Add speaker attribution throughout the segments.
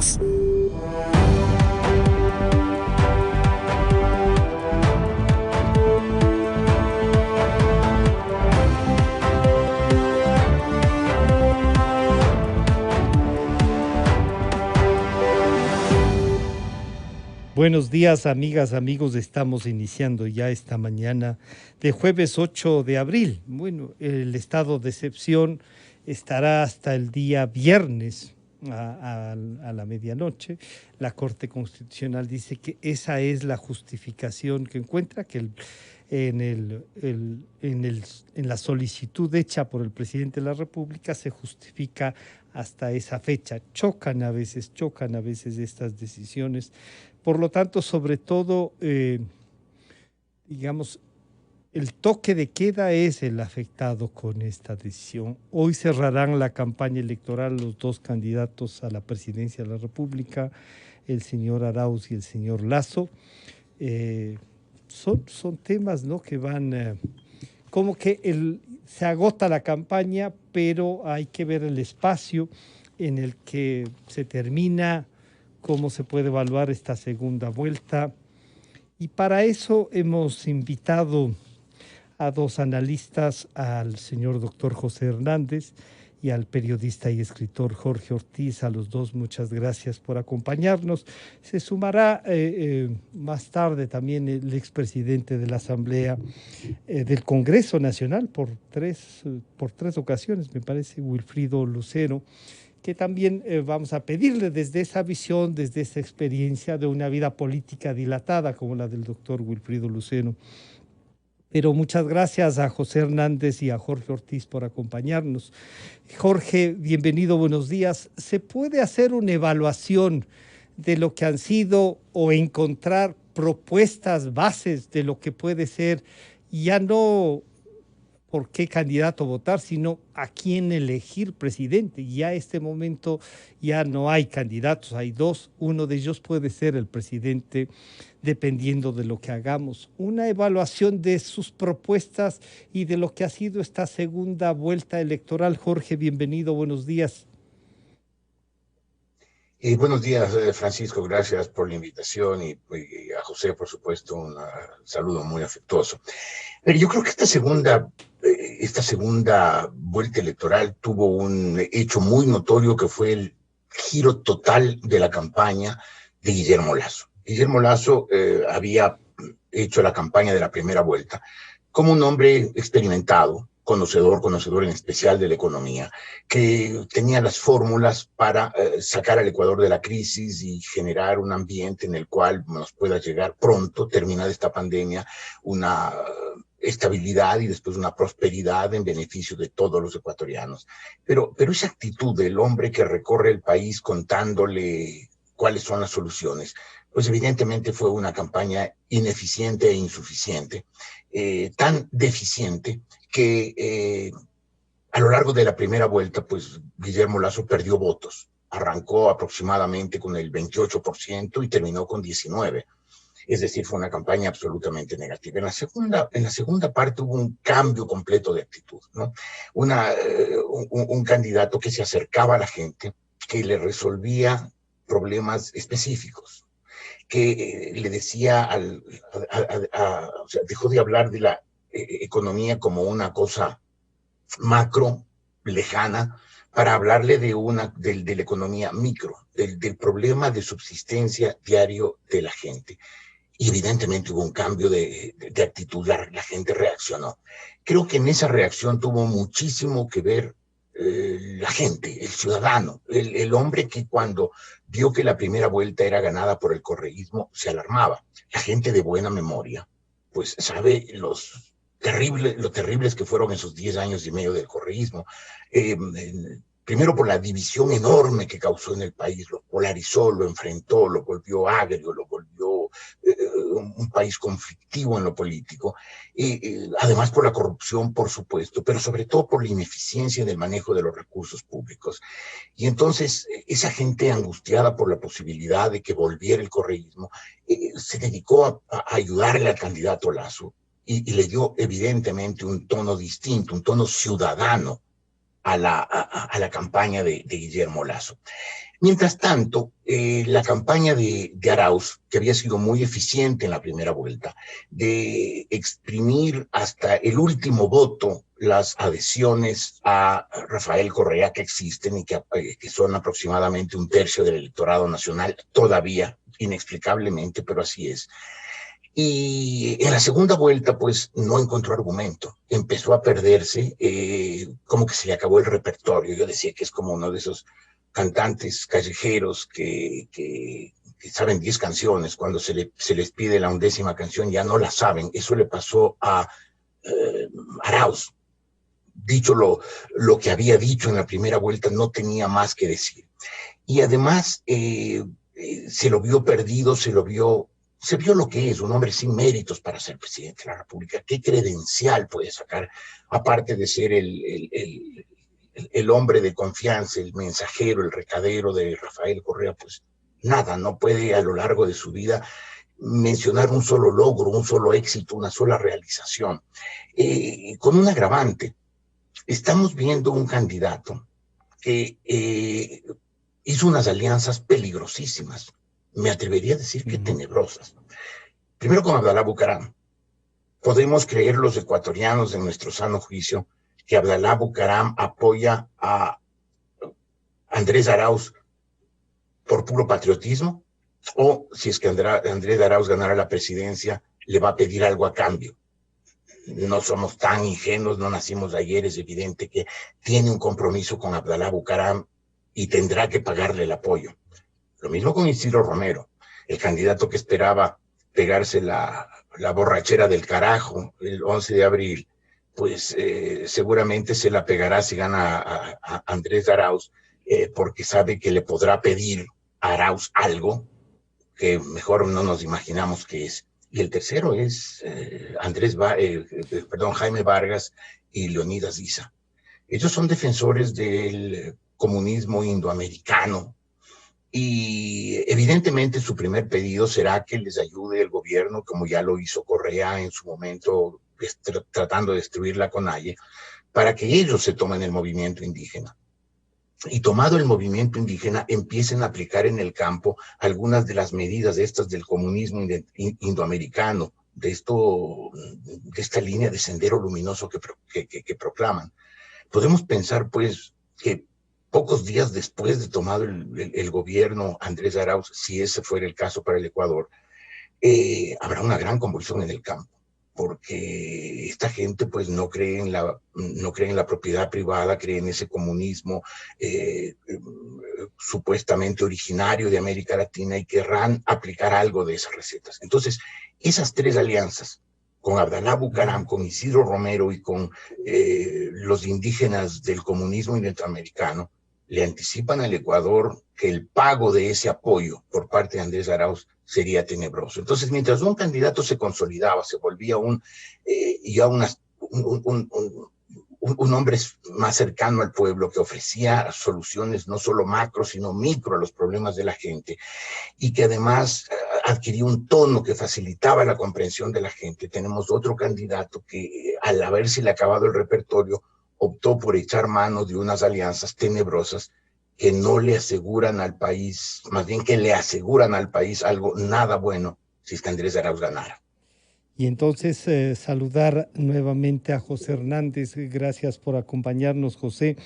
Speaker 1: más.
Speaker 2: Buenos días, amigas, amigos. Estamos iniciando ya esta mañana de jueves 8 de abril. Bueno, el estado de excepción estará hasta el día viernes a la medianoche. La Corte Constitucional dice que esa es la justificación que encuentra, que en la solicitud hecha por el presidente de la República se justifica hasta esa fecha. Chocan a veces estas decisiones. Por lo tanto, sobre todo, digamos, el toque de queda es el afectado con esta decisión. Hoy cerrarán la campaña electoral los dos candidatos a la presidencia de la República, el señor Arauz y el señor Lasso. Son temas, ¿no?, que van como que se agota la campaña, pero hay que ver el espacio en el que se termina, cómo se puede evaluar esta segunda vuelta. Y para eso hemos invitado a dos analistas, al señor doctor José Hernández y al periodista y escritor Jorge Ortiz. A los dos, muchas gracias por acompañarnos. Se sumará más tarde también el expresidente de la Asamblea del Congreso Nacional por tres ocasiones, me parece, Wilfrido Lucero, que también vamos a pedirle desde esa visión, desde esa experiencia de una vida política dilatada como la del doctor Wilfrido Lucero. Pero muchas gracias a José Hernández y a Jorge Ortiz por acompañarnos. Jorge, bienvenido, buenos días. ¿Se puede hacer una evaluación de lo que han sido o encontrar propuestas, bases de lo que puede ser, ya no por qué candidato votar, sino a quién elegir presidente? Ya a este momento ya no hay candidatos, hay dos. Uno de ellos puede ser el presidente, dependiendo de lo que hagamos. Una evaluación de sus propuestas y de lo que ha sido esta segunda vuelta electoral. Jorge, bienvenido, buenos días.
Speaker 3: Buenos días, Francisco, gracias por la invitación y a José, por supuesto, un saludo muy afectuoso. Pero yo creo que esta segunda vuelta electoral tuvo un hecho muy notorio, que fue el giro total de la campaña de Guillermo Lasso. Guillermo Lasso había hecho la campaña de la primera vuelta como un hombre experimentado, conocedor en especial de la economía, que tenía las fórmulas para sacar al Ecuador de la crisis y generar un ambiente en el cual nos pueda llegar pronto, terminada esta pandemia, una estabilidad y después una prosperidad en beneficio de todos los ecuatorianos. Pero esa actitud del hombre que recorre el país contándole cuáles son las soluciones, pues evidentemente fue una campaña ineficiente e insuficiente, tan deficiente que a lo largo de la primera vuelta, pues Guillermo Lasso perdió votos. Arrancó aproximadamente con el 28% y terminó con 19%. Es decir, fue una campaña absolutamente negativa. En la segunda parte hubo un cambio completo de actitud, ¿no? Un candidato que se acercaba a la gente, que le resolvía problemas específicos, que le decía o sea, dejó de hablar de la economía como una cosa macro, lejana, para hablarle de la economía micro, del problema de subsistencia diario de la gente. Y evidentemente hubo un cambio de actitud, la gente reaccionó. Creo que en esa reacción tuvo muchísimo que ver la gente, el ciudadano, el hombre que cuando vio que la primera vuelta era ganada por el correísmo, se alarmaba. La gente de buena memoria, pues sabe lo terribles que fueron esos 10 años y medio del correísmo. Primero por la división enorme que causó en el país, lo polarizó, lo enfrentó, lo volvió agrio, lo volvió un país conflictivo en lo político, además por la corrupción, por supuesto, pero sobre todo por la ineficiencia en el manejo de los recursos públicos. Y entonces esa gente angustiada por la posibilidad de que volviera el correísmo, se dedicó a ayudarle al candidato Lasso y le dio evidentemente un tono distinto, un tono ciudadano a la campaña de Guillermo Lasso. Mientras tanto, la campaña de Arauz, que había sido muy eficiente en la primera vuelta, de exprimir hasta el último voto las adhesiones a Rafael Correa que existen y que son aproximadamente un tercio del electorado nacional, todavía, inexplicablemente, pero así es. Y en la segunda vuelta, pues no encontró argumento, empezó a perderse, como que se le acabó el repertorio. Yo decía que es como uno de esos cantantes callejeros que saben 10 canciones, cuando se les pide la 11ª canción ya no la saben. Eso le pasó a Arauz. Dicho lo que había dicho en la primera vuelta, no tenía más que decir. Y además se lo vio perdido, se vio lo que es, un hombre sin méritos para ser presidente de la República. ¿Qué credencial puede sacar, aparte de ser el hombre de confianza, el mensajero, el recadero de Rafael Correa? Pues nada, no puede a lo largo de su vida mencionar un solo logro, un solo éxito, una sola realización. Con un agravante, estamos viendo un candidato que hizo unas alianzas peligrosísimas, me atrevería a decir que tenebrosas. Primero con Abdalá Bucaram. Podemos creer los ecuatorianos de nuestro sano juicio que Abdalá Bucaram apoya a Andrés Arauz por puro patriotismo, o si es que Andrés Arauz ganara la presidencia, le va a pedir algo a cambio. No somos tan ingenuos, no nacimos ayer, es evidente que tiene un compromiso con Abdalá Bucaram y tendrá que pagarle el apoyo. Lo mismo con Isidro Romero, el candidato que esperaba pegarse la borrachera del carajo el 11 de abril, pues seguramente se la pegará si gana a Andrés Arauz, porque sabe que le podrá pedir a Arauz algo que mejor no nos imaginamos que es. Y el tercero es Jaime Vargas y Leonidas Issa. Ellos son defensores del comunismo indoamericano y evidentemente su primer pedido será que les ayude el gobierno, como ya lo hizo Correa en su momento, tratando de destruir la CONAIE, para que ellos se tomen el movimiento indígena. Y tomado el movimiento indígena, empiecen a aplicar en el campo algunas de las medidas estas del comunismo indoamericano, de esta línea de sendero luminoso que proclaman. Podemos pensar, pues, que pocos días después de tomado el gobierno Andrés Arauz, si ese fuera el caso para el Ecuador, habrá una gran convulsión en el campo, porque esta gente pues no cree en la propiedad privada, cree en ese comunismo supuestamente originario de América Latina y querrán aplicar algo de esas recetas. Entonces, esas tres alianzas, con Abdalá Bucaram, con Isidro Romero y con los indígenas del comunismo indoamericano, le anticipan al Ecuador que el pago de ese apoyo por parte de Andrés Arauz sería tenebroso. Entonces, mientras un candidato se consolidaba, se volvía un hombre más cercano al pueblo, que ofrecía soluciones no solo macro, sino micro a los problemas de la gente, y que además adquiría un tono que facilitaba la comprensión de la gente. Tenemos otro candidato que, al haberse acabado el repertorio, optó por echar mano de unas alianzas tenebrosas que no le aseguran al país, más bien que le aseguran al país algo nada bueno si es que Andrés Arauz ganara.
Speaker 2: Y entonces saludar nuevamente a José Hernández. Gracias por acompañarnos, José.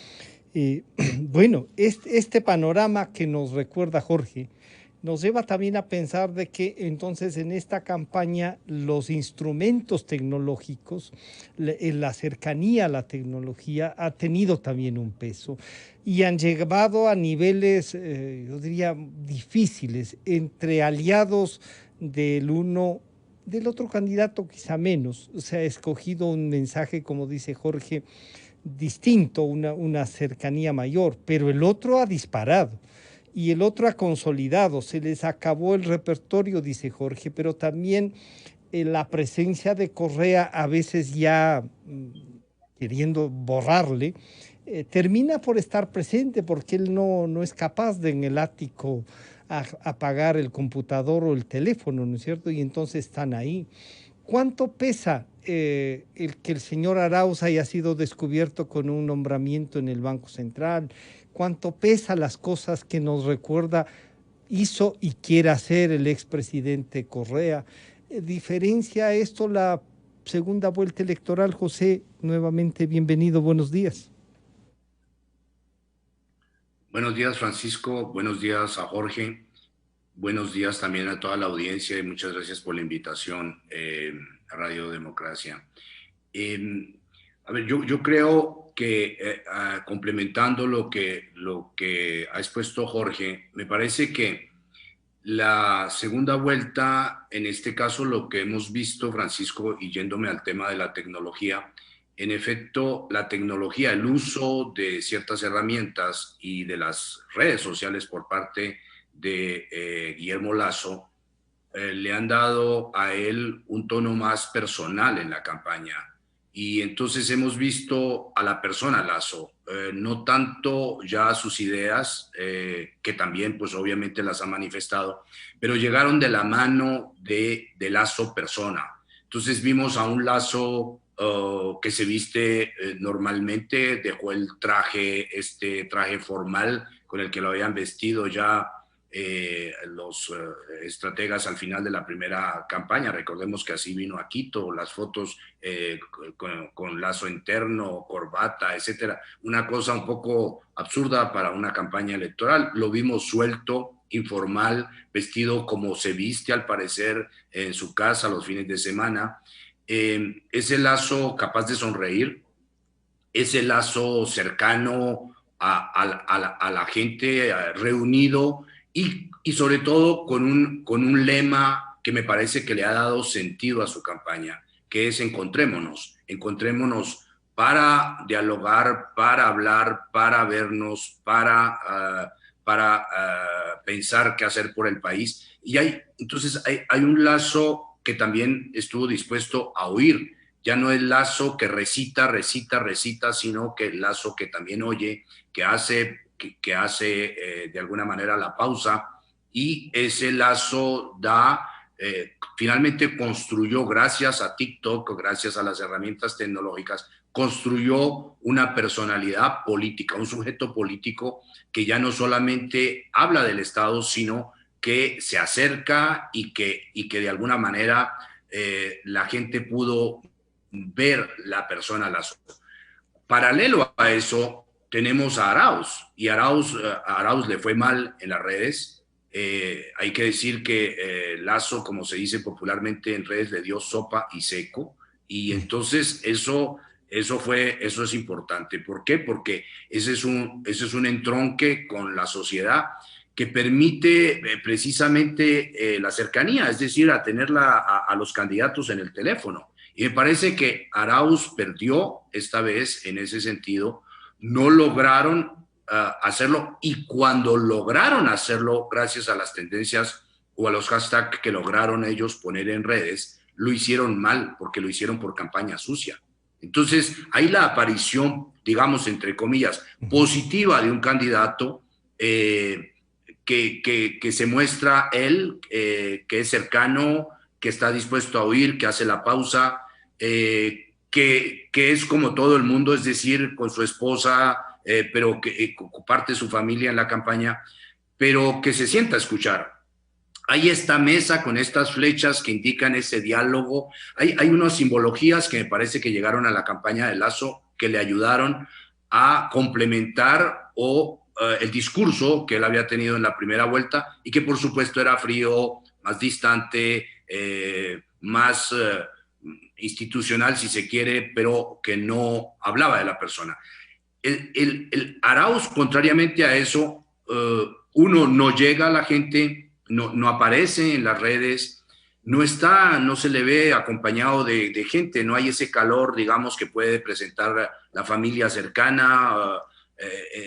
Speaker 2: Bueno, este panorama que nos recuerda Jorge nos lleva también a pensar de que entonces en esta campaña los instrumentos tecnológicos, la cercanía a la tecnología ha tenido también un peso y han llevado a niveles, yo diría, difíciles entre aliados del otro candidato quizá menos. Se ha escogido un mensaje, como dice Jorge, distinto, una cercanía mayor, pero el otro ha disparado y el otro ha consolidado, se les acabó el repertorio, dice Jorge, pero también la presencia de Correa, a veces ya queriendo borrarle, termina por estar presente porque él no es capaz de en el ático apagar el computador o el teléfono, ¿no es cierto? Y entonces están ahí. ¿Cuánto pesa el que el señor Arauz haya sido descubierto con un nombramiento en el Banco Central? cuánto pesan las cosas que nos recuerda, hizo y quiere hacer el expresidente Correa. ¿Diferencia esto la segunda vuelta electoral? José, nuevamente bienvenido, buenos días.
Speaker 1: Buenos días, Francisco. Buenos días a Jorge. Buenos días también a toda la audiencia y muchas gracias por la invitación a Radio Democracia. A ver, yo creo que complementando lo que ha expuesto Jorge, me parece que la segunda vuelta, en este caso lo que hemos visto, Francisco, y yéndome al tema de la tecnología, en efecto, la tecnología, el uso de ciertas herramientas y de las redes sociales por parte de Guillermo Lasso le han dado a él un tono más personal en la campaña. Y entonces hemos visto a la persona Lasso, no tanto ya sus ideas, que también pues obviamente las ha manifestado, pero llegaron de la mano de Lasso persona. Entonces vimos a un Lasso que se viste normalmente, dejó el traje, traje formal con el que lo habían vestido ya los estrategas al final de la primera campaña. Recordemos que así vino a Quito, las fotos con lazo interno, corbata, etcétera. Una cosa un poco absurda para una campaña electoral. Lo vimos suelto, informal, vestido como se viste al parecer en su casa los fines de semana. Ese Lasso capaz de sonreír, ese Lasso cercano a la gente, reunido y sobre todo con un lema que me parece que le ha dado sentido a su campaña, que es encontrémonos para dialogar, para hablar, para vernos, para pensar qué hacer por el país. Y entonces hay un Lasso que también estuvo dispuesto a oír. Ya no es Lasso que recita, sino que el Lasso que también oye, que hace de alguna manera la pausa, y ese Lasso finalmente construyó, gracias a TikTok, gracias a las herramientas tecnológicas, construyó una personalidad política, un sujeto político que ya no solamente habla del Estado, sino que se acerca y que de alguna manera la gente pudo ver la persona Lasso. Paralelo a eso, tenemos a Arauz, y a Arauz le fue mal en las redes. Hay que decir que Lasso, como se dice popularmente en redes, le dio sopa y seco, y entonces eso es importante. ¿Por qué? Porque ese es un entronque con la sociedad que permite precisamente la cercanía, es decir, a tenerla a los candidatos en el teléfono. Y me parece que Arauz perdió esta vez en ese sentido. No lograron hacerlo, y cuando lograron hacerlo, gracias a las tendencias o a los hashtags que lograron ellos poner en redes, lo hicieron mal, porque lo hicieron por campaña sucia. Entonces, hay la aparición, digamos, entre comillas, positiva de un candidato que se muestra él, que es cercano, que está dispuesto a oír, que hace la pausa, que es como todo el mundo, es decir, con su esposa, pero que comparte su familia en la campaña, pero que se sienta a escuchar. Hay esta mesa con estas flechas que indican ese diálogo. Hay unas simbologías que me parece que llegaron a la campaña de Lasso, que le ayudaron a complementar el discurso que él había tenido en la primera vuelta, y que por supuesto era frío, más distante, más institucional si se quiere, pero que no hablaba de la persona. El Arauz, contrariamente a eso, uno, no llega a la gente, no aparece en las redes, no se le ve acompañado de gente, no hay ese calor, digamos, que puede presentar la familia cercana,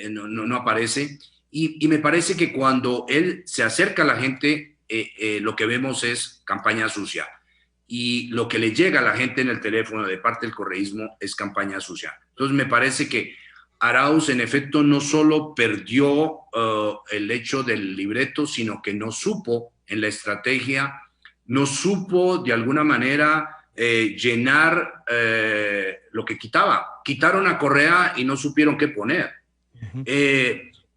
Speaker 1: no aparece. Y me parece que cuando él se acerca a la gente, lo que vemos es campaña sucia. Y lo que le llega a la gente en el teléfono de parte del correísmo es campaña sucia. Entonces me parece que Arauz, en efecto, no solo perdió el hecho del libreto, sino que no supo en la estrategia, no supo de alguna manera llenar lo que quitaba. Quitaron a Correa y no supieron qué poner.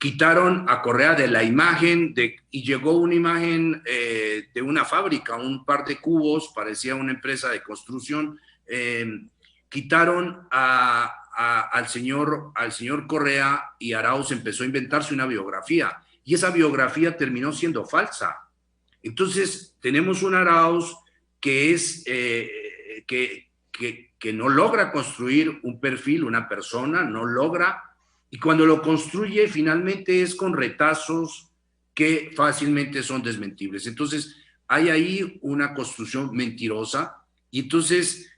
Speaker 1: quitaron a Correa de la imagen y llegó una imagen de una fábrica, un par de cubos, parecía una empresa de construcción. Quitaron al señor Correa y Arauz empezó a inventarse una biografía y esa biografía terminó siendo falsa. Entonces tenemos un Arauz que es que no logra construir un perfil, una persona, no logra, y cuando lo construye finalmente es con retazos que fácilmente son desmentibles. Entonces hay ahí una construcción mentirosa y entonces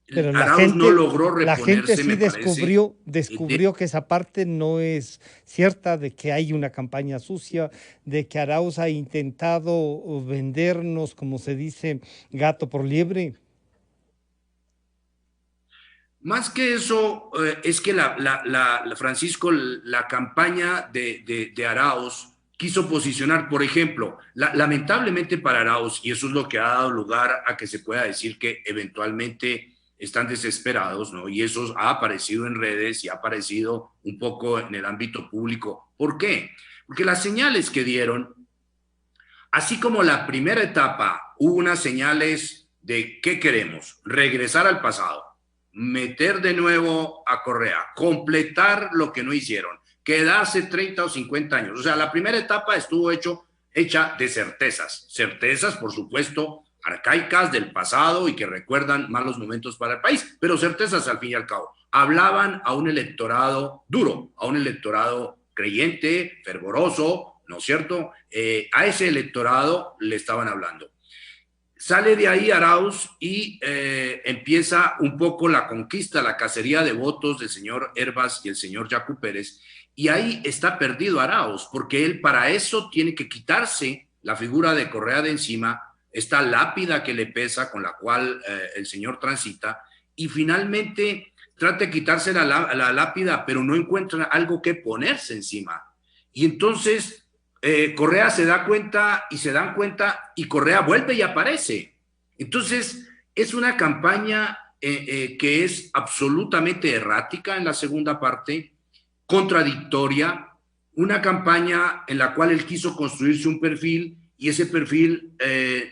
Speaker 2: Pero
Speaker 1: Arauz no logró
Speaker 2: la gente
Speaker 1: reponerse,
Speaker 2: sí
Speaker 1: me parece.
Speaker 2: descubrió que esa parte no es cierta, de que hay una campaña sucia, de que Arauz ha intentado vendernos, como se dice, gato por liebre.
Speaker 1: Más que eso, es que Francisco, la campaña de Arauz quiso posicionar, por ejemplo, lamentablemente para Arauz, y eso es lo que ha dado lugar a que se pueda decir que eventualmente están desesperados, ¿no? Y eso ha aparecido en redes y ha aparecido un poco en el ámbito público. ¿Por qué? Porque las señales que dieron, así como la primera etapa, hubo unas señales de ¿qué queremos? Regresar al pasado, meter de nuevo a Correa, completar lo que no hicieron, quedarse 30 o 50 años. O sea, la primera etapa estuvo hecha de certezas, por supuesto, arcaicas del pasado y que recuerdan malos momentos para el país, pero certezas al fin y al cabo. Hablaban a un electorado duro, a un electorado creyente, fervoroso, ¿no es cierto? A ese electorado le estaban hablando. Sale de ahí Arauz y empieza un poco la conquista, la cacería de votos del señor Hervas y el señor Yacu Pérez, y ahí está perdido Arauz, porque él para eso tiene que quitarse la figura de Correa de encima, esta lápida que le pesa con la cual el señor transita, y finalmente trata de quitarse la lápida, pero no encuentra algo que ponerse encima. Y entonces Correa se da cuenta y se dan cuenta y Correa vuelve y aparece. Entonces es una campaña que es absolutamente errática en la segunda parte, contradictoria, una campaña en la cual él quiso construirse un perfil y ese perfil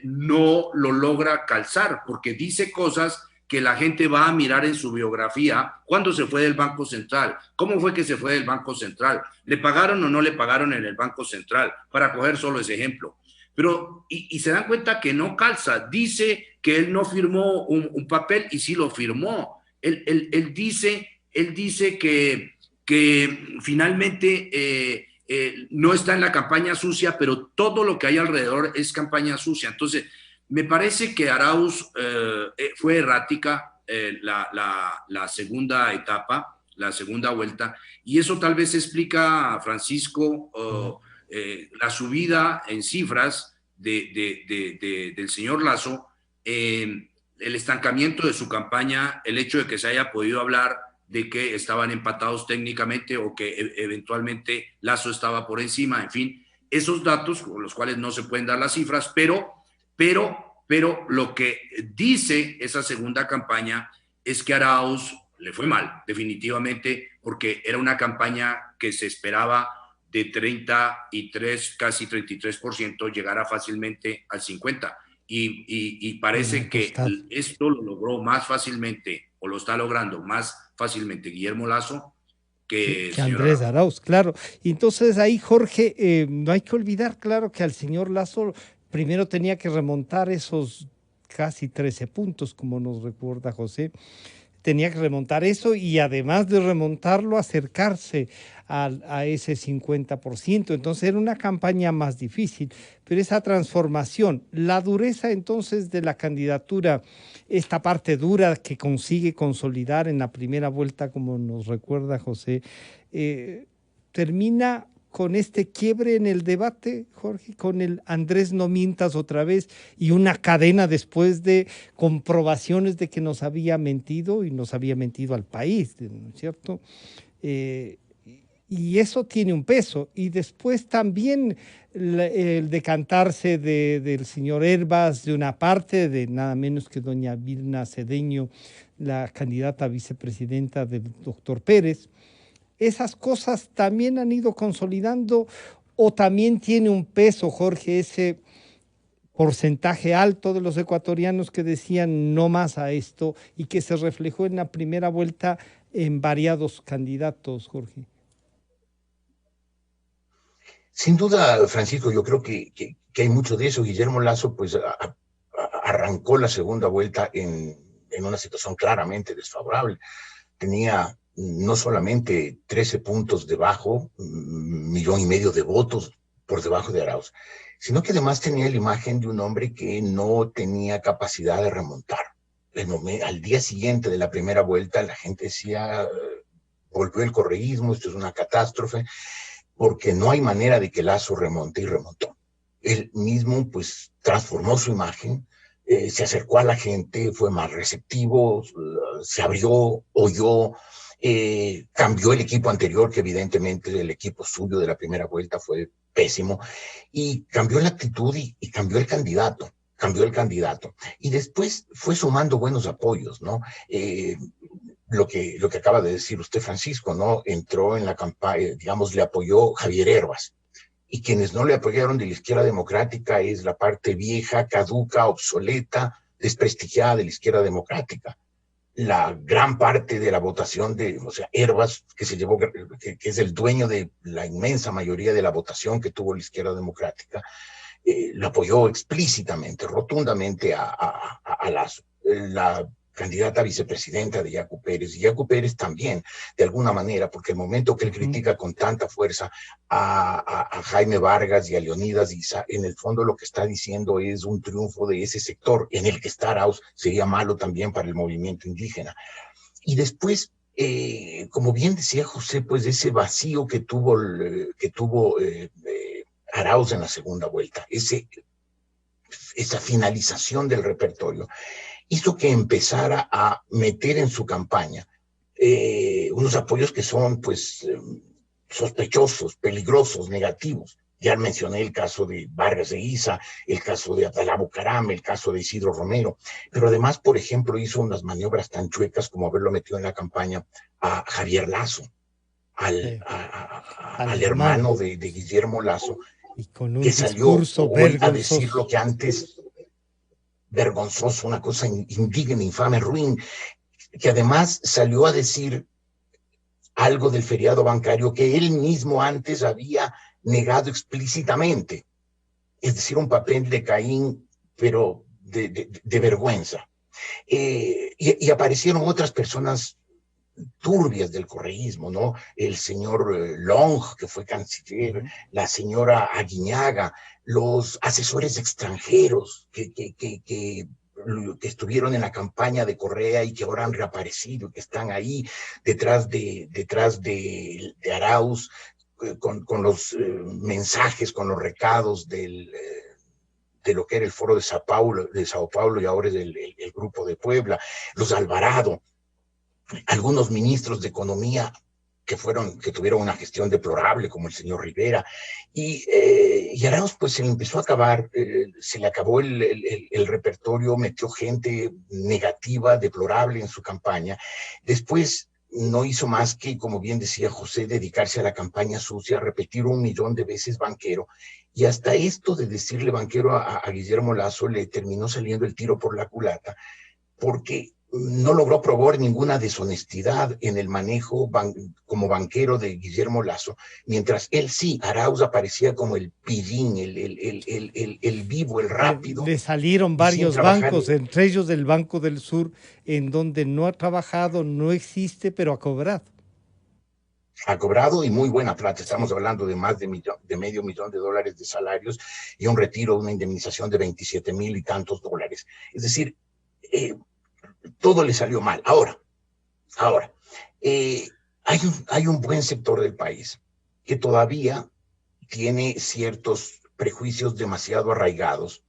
Speaker 1: no lo logra calzar porque dice cosas que la gente va a mirar en su biografía. ¿Cuándo se fue del Banco Central? ¿Cómo fue que se fue del Banco Central? ¿Le pagaron o no le pagaron en el Banco Central? Para coger solo ese ejemplo. Pero, y se dan cuenta que no calza. Dice que él no firmó un papel y sí lo firmó. Él dice que finalmente no está en la campaña sucia, pero todo lo que hay alrededor es campaña sucia. Entonces, me parece que Arauz fue errática la segunda etapa, la segunda vuelta, y eso tal vez explica, Francisco, la subida en cifras del señor Lasso, el estancamiento de su campaña, el hecho de que se haya podido hablar de que estaban empatados técnicamente o que eventualmente Lasso estaba por encima, en fin, esos datos con los cuales no se pueden dar las cifras, pero lo que dice esa segunda campaña es que Arauz le fue mal, definitivamente, porque era una campaña que se esperaba de 33, casi 33%, llegara fácilmente al 50%. Y parece que esto lo logró más fácilmente, o lo está logrando más fácilmente Guillermo Lasso que
Speaker 2: Andrés Arauz, claro. Y entonces ahí, Jorge, no hay que olvidar, claro, que al señor Lasso primero tenía que remontar esos casi 13 puntos, como nos recuerda José. Tenía que remontar eso y además de remontarlo, acercarse a ese 50%. Entonces era una campaña más difícil, pero esa transformación, la dureza entonces de la candidatura, esta parte dura que consigue consolidar en la primera vuelta, como nos recuerda José, termina con este quiebre en el debate, Jorge, con el Andrés no mientas otra vez y una cadena después de comprobaciones de que nos había mentido y nos había mentido al país, ¿no es cierto? Y eso tiene un peso. Y después también el decantarse del señor Hervas, de una parte, de nada menos que doña Vilna Cedeño, la candidata a vicepresidenta del doctor Pérez. ¿esas cosas también han ido consolidando o también tiene un peso, Jorge, ese porcentaje alto de los ecuatorianos que decían no más a esto y que se reflejó en la primera vuelta en variados candidatos, Jorge?
Speaker 3: Sin duda, Francisco, yo creo que hay mucho de eso. Guillermo Lasso pues arrancó la segunda vuelta en una situación claramente desfavorable. Tenía no solamente 13 puntos debajo, 1,5 millones de votos por debajo de Arauz, sino que además tenía la imagen de un hombre que no tenía capacidad de remontar. Al día siguiente de la primera vuelta, la gente decía, volvió el correísmo, esto es una catástrofe, porque no hay manera de que Lasso remonte, y remontó. Él mismo pues transformó su imagen, se acercó a la gente, fue más receptivo, se abrió, oyó, cambió el equipo anterior, que evidentemente el equipo suyo de la primera vuelta fue pésimo, y cambió la actitud y cambió el candidato. Y después fue sumando buenos apoyos, ¿no? Lo que acaba de decir usted, Francisco, ¿no? Entró en la campaña, digamos, le apoyó Javier Herbas. Y quienes no le apoyaron de la izquierda democrática es la parte vieja, caduca, obsoleta, desprestigiada de la izquierda democrática. La gran parte de la votación o sea, Herbas, que se llevó, que es el dueño de la inmensa mayoría de la votación que tuvo la izquierda democrática, lo apoyó explícitamente, rotundamente a Lasso. La candidata a vicepresidenta de Yacu Pérez, y Yacu Pérez también, de alguna manera, porque el momento que él critica con tanta fuerza a Jaime Vargas y a Leonidas Issa, en el fondo lo que está diciendo es un triunfo de ese sector, en el que está Arauz sería malo también para el movimiento indígena. Y después, como bien decía José, pues ese vacío que tuvo Arauz en la segunda vuelta, esa finalización del repertorio, hizo que empezara a meter en su campaña unos apoyos que son pues sospechosos, peligrosos, negativos. Ya mencioné el caso de Vargas de Issa, el caso de Abdalá Bucaram, el caso de Isidro Romero, pero además, por ejemplo, hizo unas maniobras tan chuecas como haberlo metido en la campaña a Javier Lasso, al hermano de Guillermo Lasso,
Speaker 2: y con un
Speaker 3: que salió
Speaker 2: discurso
Speaker 3: hoy a decir
Speaker 2: vergonzoso.
Speaker 3: lo que antes, vergonzoso, una cosa indigna, infame, ruin, que además salió a decir algo del feriado bancario que él mismo antes había negado explícitamente, es decir, un papel de Caín, pero de vergüenza. Y aparecieron otras personas turbias del correísmo, ¿no? El señor Long, que fue canciller, la señora Aguiñaga, los asesores extranjeros que estuvieron en la campaña de Correa y que ahora han reaparecido, que están ahí detrás de Arauz, con los mensajes, con los recados de lo que era el foro de Sao Paulo y ahora es el Grupo de Puebla, los Alvarado, algunos ministros de Economía que tuvieron una gestión deplorable, como el señor Rivera, y Arauz pues se le empezó a acabar, se le acabó el repertorio, metió gente negativa, deplorable en su campaña. Después no hizo más que, como bien decía José, dedicarse a la campaña sucia, repetir 1,000,000 de veces banquero, y hasta esto de decirle banquero a Guillermo Lasso le terminó saliendo el tiro por la culata, porque no logró probar ninguna deshonestidad en el manejo como banquero de Guillermo Lasso, mientras él sí, Arauz aparecía como el pillín, el vivo, el rápido.
Speaker 2: Le salieron varios bancos, entre ellos el Banco del Sur, en donde no ha trabajado, no existe, pero ha cobrado.
Speaker 3: Ha cobrado y muy buena plata. Estamos hablando de más de medio millón de dólares de salarios y un retiro, una indemnización de 27,000 y tantos dólares. Es decir, todo le salió mal. Ahora, hay un buen sector del país que todavía tiene ciertos prejuicios demasiado arraigados,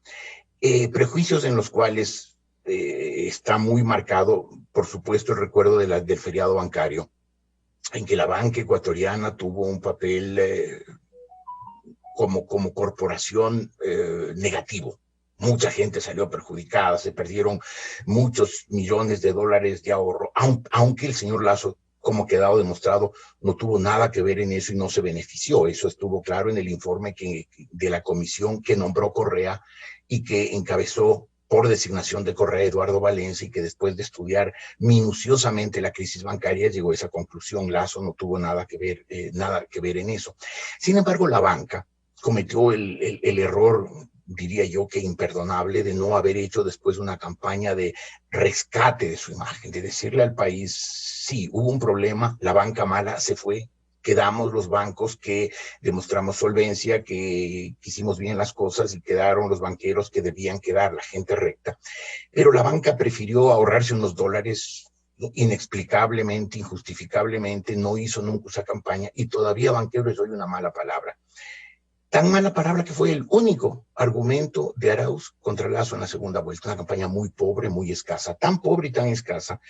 Speaker 3: prejuicios en los cuales está muy marcado, por supuesto, el recuerdo del feriado bancario, en que la banca ecuatoriana tuvo un papel como corporación negativo. Mucha gente salió perjudicada, se perdieron muchos millones de dólares de ahorro, aunque el señor Lasso como ha quedado demostrado, no tuvo nada que ver en eso y no se benefició. Eso estuvo claro en el informe de la comisión que nombró Correa y que encabezó por designación de Correa Eduardo Valencia, y que después de estudiar minuciosamente la crisis bancaria llegó a esa conclusión. Lasso no tuvo nada que ver en eso. Sin embargo, la banca cometió el error, diría yo, que imperdonable, de no haber hecho después una campaña de rescate de su imagen, de decirle al país: sí, hubo un problema, la banca mala se fue, quedamos los bancos que demostramos solvencia, que hicimos bien las cosas, y quedaron los banqueros que debían quedar, la gente recta. Pero la banca prefirió ahorrarse unos dólares inexplicablemente, injustificablemente, no hizo nunca esa campaña, y todavía banquero es hoy una mala palabra. Tan mala palabra que fue el único argumento de Arauz contra Lasso en la segunda vuelta. Una campaña muy pobre, muy escasa, tan pobre y tan escasa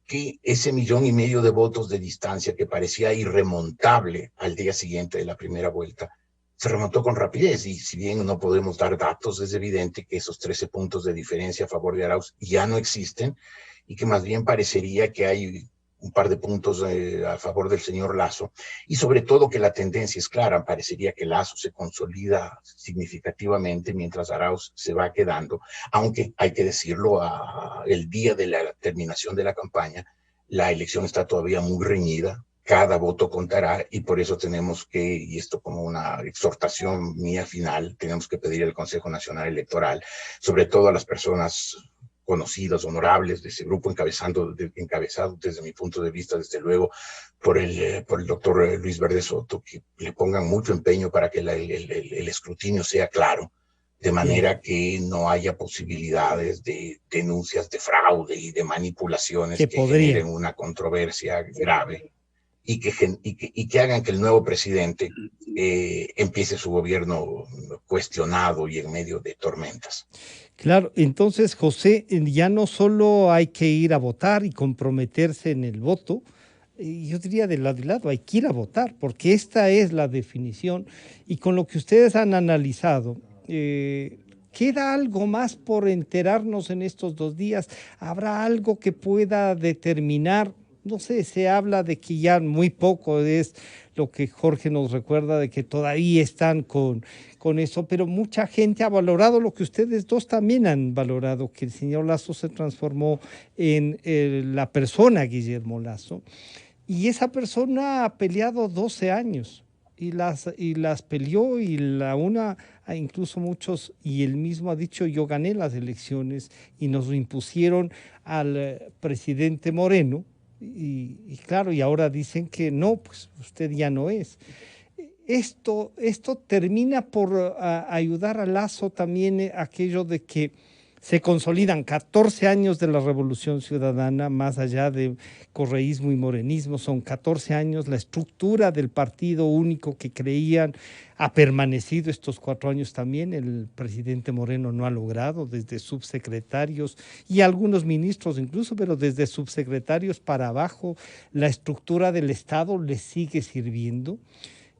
Speaker 3: que ese 1,5 millones de votos de distancia, que parecía irremontable al día siguiente de la primera vuelta, se remontó con rapidez. Y si bien no podemos dar datos, es evidente que esos 13 puntos de diferencia a favor de Arauz ya no existen, y que más bien parecería que hay un par de puntos a favor del señor Lasso, y sobre todo que la tendencia es clara. Parecería que Lasso se consolida significativamente mientras Arauz se va quedando, aunque hay que decirlo, el día de la terminación de la campaña, la elección está todavía muy reñida, cada voto contará, y por eso tenemos que, y esto como una exhortación mía final, tenemos que pedir al Consejo Nacional Electoral, sobre todo a las personas conocidos, honorables de ese grupo, encabezado desde mi punto de vista, desde luego, por el doctor Luis Verde Soto, que le pongan mucho empeño para que el escrutinio sea claro, de manera que no haya posibilidades de denuncias de fraude y de manipulaciones que generen una controversia grave, y que hagan que el nuevo presidente empiece su gobierno cuestionado y en medio de tormentas.
Speaker 2: Claro, entonces, José, ya no solo hay que ir a votar y comprometerse en el voto, yo diría de lado y lado, hay que ir a votar, porque esta es la definición, y con lo que ustedes han analizado, ¿queda algo más por enterarnos en estos 2 días? ¿Habrá algo que pueda determinar? No sé, se habla de que ya muy poco es lo que Jorge nos recuerda, de que todavía están con eso, pero mucha gente ha valorado lo que ustedes dos también han valorado, que el señor Lasso se transformó en la persona Guillermo Lasso, y esa persona ha peleado 12 años y las peleó, y incluso muchos, y él mismo ha dicho: yo gané las elecciones y nos lo impusieron al presidente Moreno. Y claro, y ahora dicen que no, pues usted ya no es. Esto termina por ayudar a Lasso también, aquello de que se consolidan 14 años de la Revolución Ciudadana, más allá de correísmo y morenismo, son 14 años, la estructura del partido único que creían ha permanecido estos 4 años también. El presidente Moreno no ha logrado, desde subsecretarios y algunos ministros incluso, pero desde subsecretarios para abajo, la estructura del Estado le sigue sirviendo.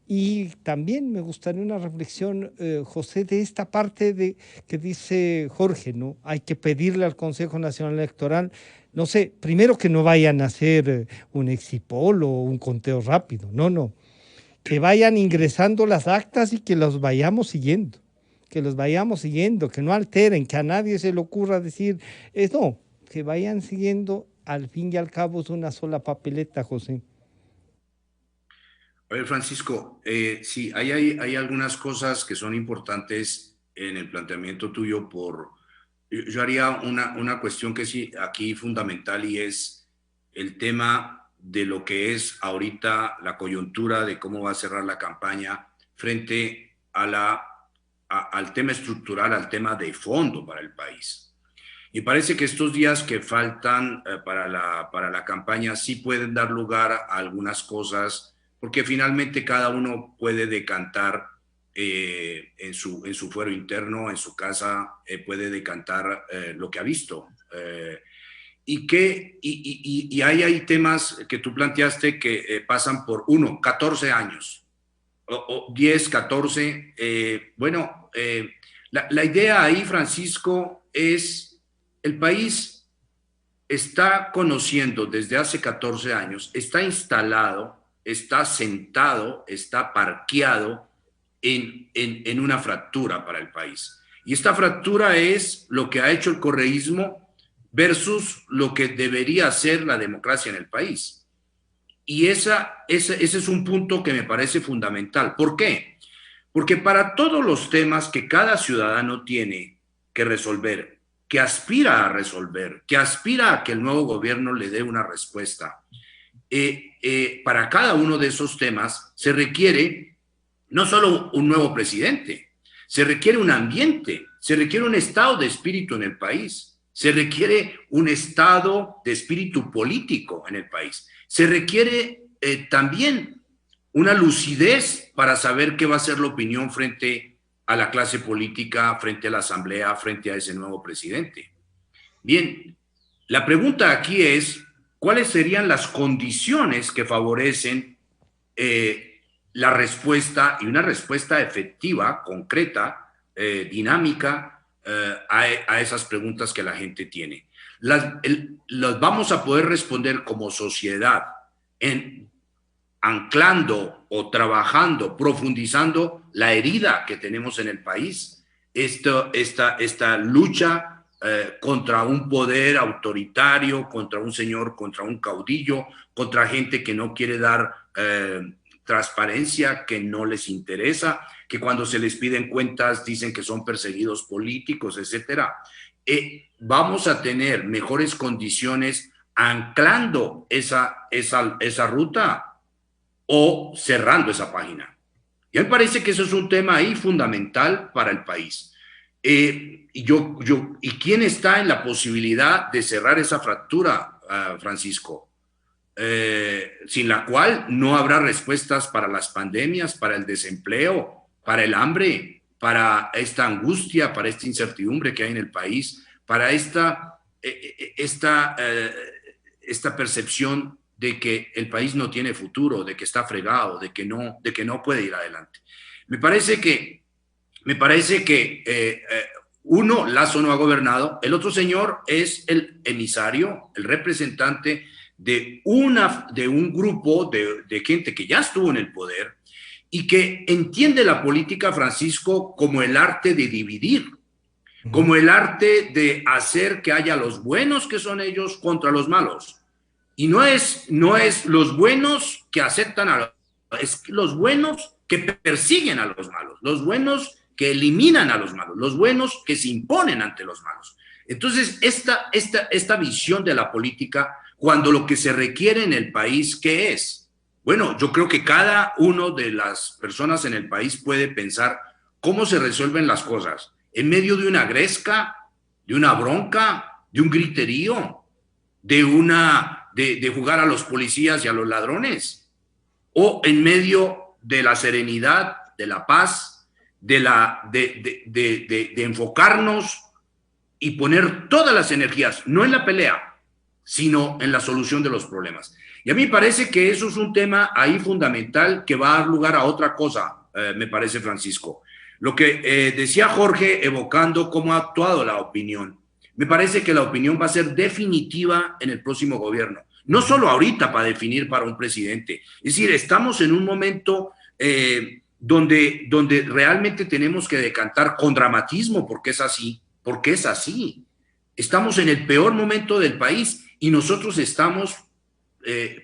Speaker 2: Y también me gustaría una reflexión, José, de esta parte de que dice Jorge, ¿no? Hay que pedirle al Consejo Nacional Electoral, no sé, primero que no vayan a hacer un exipol o un conteo rápido, no, que vayan ingresando las actas y que los vayamos siguiendo, que no alteren, que a nadie se le ocurra decir, no, que vayan siguiendo, al fin y al cabo es una sola papeleta, José.
Speaker 1: A ver, Francisco, sí, hay algunas cosas que son importantes en el planteamiento tuyo. Yo haría una cuestión que sí aquí fundamental, y es el tema de lo que es ahorita la coyuntura de cómo va a cerrar la campaña frente al tema estructural, al tema de fondo para el país. Y parece que estos días que faltan para la campaña sí pueden dar lugar a algunas cosas, porque finalmente cada uno puede decantar en su fuero interno, en su casa, puede decantar lo que ha visto. Y hay temas que tú planteaste que pasan por 14 años, o 10, 14. La idea ahí, Francisco, es el país está conociendo desde hace 14 años, está instalado, está sentado, está parqueado en una fractura para el país. Y esta fractura es lo que ha hecho el correísmo versus lo que debería ser la democracia en el país. Y ese es un punto que me parece fundamental. ¿Por qué? Porque para todos los temas que cada ciudadano tiene que resolver, que aspira a resolver, que aspira a que el nuevo gobierno le dé una respuesta, para cada uno de esos temas se requiere no solo un nuevo presidente, se requiere un ambiente, se requiere un estado de espíritu en el país, se requiere un estado de espíritu político en el país, se requiere también una lucidez para saber qué va a ser la opinión frente a la clase política, frente a la asamblea, frente a ese nuevo presidente. Bien, la pregunta aquí es, ¿cuáles serían las condiciones que favorecen la respuesta y una respuesta efectiva, concreta, dinámica a esas preguntas que la gente tiene? Las vamos a poder responder como sociedad anclando o trabajando, profundizando la herida que tenemos en el país, esta lucha contra un poder autoritario, contra un señor, contra un caudillo, contra gente que no quiere dar transparencia, que no les interesa, que cuando se les piden cuentas dicen que son perseguidos políticos, etcétera. Vamos a tener mejores condiciones anclando esa ruta o cerrando esa página. Y me parece que eso es un tema ahí fundamental para el país. ¿Y quién está en la posibilidad de cerrar esa fractura, Francisco? Sin la cual no habrá respuestas para las pandemias, para el desempleo, para el hambre, para esta angustia, para esta incertidumbre que hay en el país, para esta percepción de que el país no tiene futuro, de que está fregado, de que no puede ir adelante. Me parece que uno, Lasso no ha gobernado, el otro señor es el emisario, el representante de un grupo de gente que ya estuvo en el poder y que entiende la política, Francisco, como el arte de dividir, como el arte de hacer que haya los buenos, que son ellos, contra los malos. Y no es los buenos que aceptan es los buenos que persiguen a los malos, los buenos que eliminan a los malos, los buenos que se imponen ante los malos. Entonces, esta visión de la política, cuando lo que se requiere en el país, ¿qué es? Bueno, yo creo que cada uno de las personas en el país puede pensar cómo se resuelven las cosas, en medio de una gresca, de una bronca, de un griterío, de jugar a los policías y a los ladrones, o en medio de la serenidad, de la paz, de enfocarnos y poner todas las energías, no en la pelea, sino en la solución de los problemas. Y a mí me parece que eso es un tema ahí fundamental que va a dar lugar a otra cosa, me parece, Francisco. Lo que decía Jorge, evocando cómo ha actuado la opinión. Me parece que la opinión va a ser definitiva en el próximo gobierno. No solo ahorita para definir para un presidente. Es decir, estamos en un momento donde realmente tenemos que decantar con dramatismo porque es así. Estamos en el peor momento del país y nosotros estamos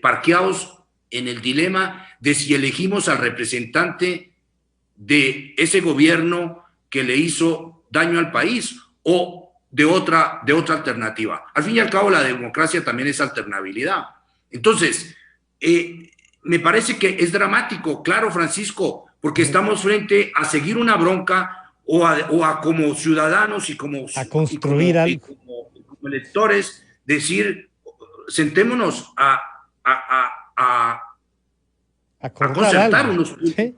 Speaker 1: parqueados en el dilema de si elegimos al representante de ese gobierno que le hizo daño al país o de otra alternativa. Al fin y al cabo, la democracia también es alternabilidad. Entonces, me parece que es dramático, claro, Francisco, porque estamos frente a seguir una bronca o a como ciudadanos y como electores, decir, sentémonos a concertar unos puntos.
Speaker 2: ¿Sí?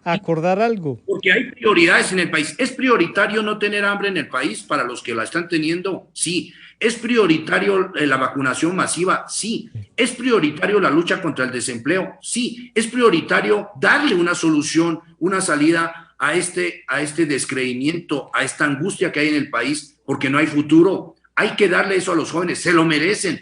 Speaker 2: A acordar algo.
Speaker 1: Porque hay prioridades en el país. ¿Es prioritario no tener hambre en el país para los que la están teniendo? Sí. ¿Es prioritario la vacunación masiva? Sí. ¿Es prioritario la lucha contra el desempleo? Sí. ¿Es prioritario darle una solución, una salida a este descreimiento, a esta angustia que hay en el país porque no hay futuro? Hay que darle eso a los jóvenes, se lo merecen.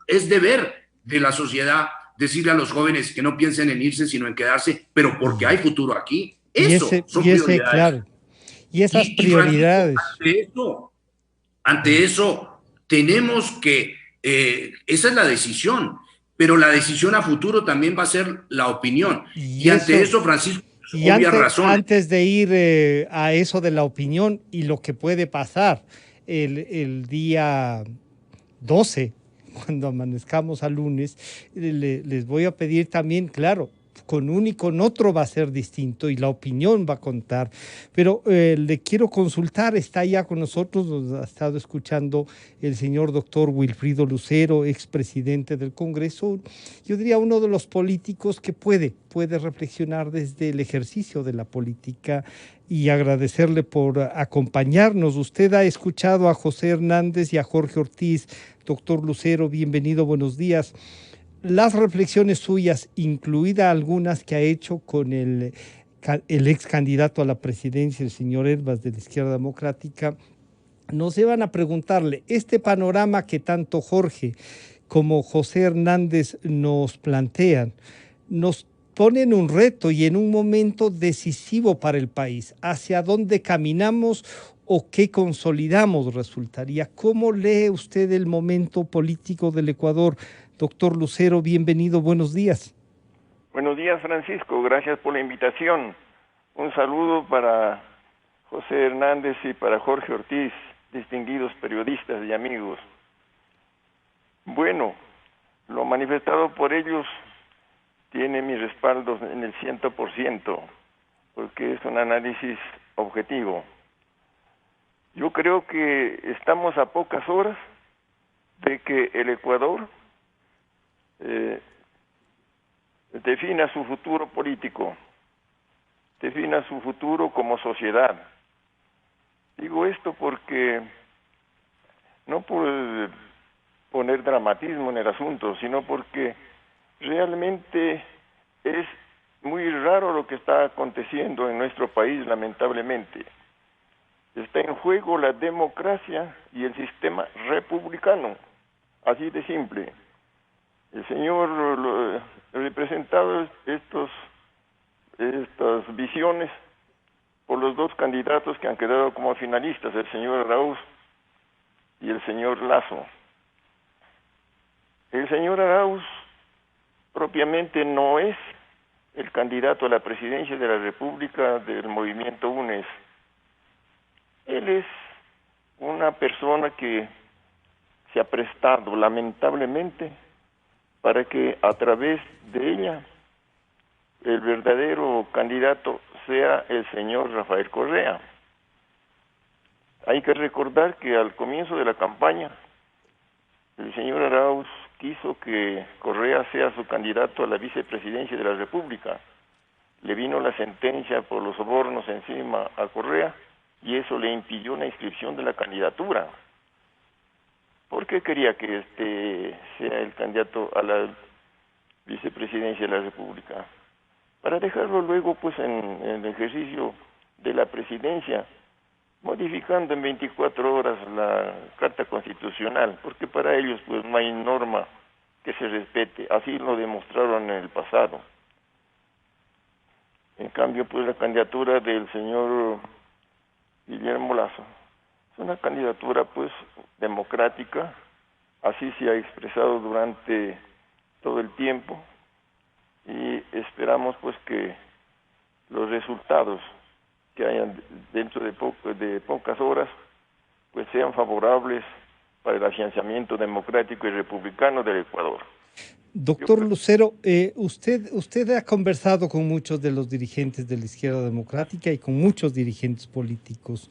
Speaker 1: Es deber de la sociedad decirle a los jóvenes que no piensen en irse, sino en quedarse, pero porque hay futuro aquí. Eso son prioridades.
Speaker 2: Claro, y esas prioridades.
Speaker 1: Francisco, ante eso tenemos que, esa es la decisión, pero la decisión a futuro también va a ser la opinión. Y ante eso, Francisco,
Speaker 2: antes de ir a eso de la opinión y lo que puede pasar el día 12, cuando amanezcamos al lunes, les voy a pedir también, claro, con uno y con otro va a ser distinto y la opinión va a contar, pero le quiero consultar, está ya con nosotros, nos ha estado escuchando el señor doctor Wilfrido Lucero, expresidente del Congreso, yo diría uno de los políticos que puede reflexionar desde el ejercicio de la política, y agradecerle por acompañarnos. Usted ha escuchado a José Hernández y a Jorge Ortiz. Doctor Lucero, bienvenido, buenos días. Las reflexiones suyas, incluidas algunas que ha hecho con el ex candidato a la presidencia, el señor Elbas de la Izquierda Democrática, nos llevan a preguntarle, este panorama que tanto Jorge como José Hernández nos plantean, nos ponen un reto y en un momento decisivo para el país. ¿Hacia dónde caminamos o qué consolidamos resultaría? ¿Cómo lee usted el momento político del Ecuador? Doctor Lucero, bienvenido, buenos días.
Speaker 4: Buenos días, Francisco, gracias por la invitación. Un saludo para José Hernández y para Jorge Ortiz, distinguidos periodistas y amigos. Bueno, lo manifestado por ellos tiene mi respaldo en el 100%, porque es un análisis objetivo. Yo creo que estamos a pocas horas de que el Ecuador defina su futuro político, defina su futuro como sociedad. Digo esto porque, no por poner dramatismo en el asunto, sino porque realmente es muy raro lo que está aconteciendo en nuestro país, lamentablemente. Está en juego la democracia y el sistema republicano, así de simple. El señor representado estas visiones por los dos candidatos que han quedado como finalistas, el señor Arauz y el señor Lasso. El señor Arauz propiamente no es el candidato a la presidencia de la República del movimiento UNES. Él es una persona que se ha prestado lamentablemente para que a través de ella el verdadero candidato sea el señor Rafael Correa. Hay que recordar que al comienzo de la campaña el señor Arauz quiso que Correa sea su candidato a la vicepresidencia de la República. Le vino la sentencia por los sobornos encima a Correa y eso le impidió la inscripción de la candidatura. ¿Por qué quería que este sea el candidato a la vicepresidencia de la República? Para dejarlo luego pues en el ejercicio de la presidencia, modificando en 24 horas la Carta Constitucional, porque para ellos pues no hay norma que se respete, así lo demostraron en el pasado. En cambio pues la candidatura del señor Guillermo Lasso es una candidatura pues democrática, así se ha expresado durante todo el tiempo y esperamos pues que los resultados que hayan dentro de pocas horas pues sean favorables para el afianzamiento democrático y republicano del Ecuador.
Speaker 2: Doctor Lucero, usted ha conversado con muchos de los dirigentes de la Izquierda Democrática y con muchos dirigentes políticos.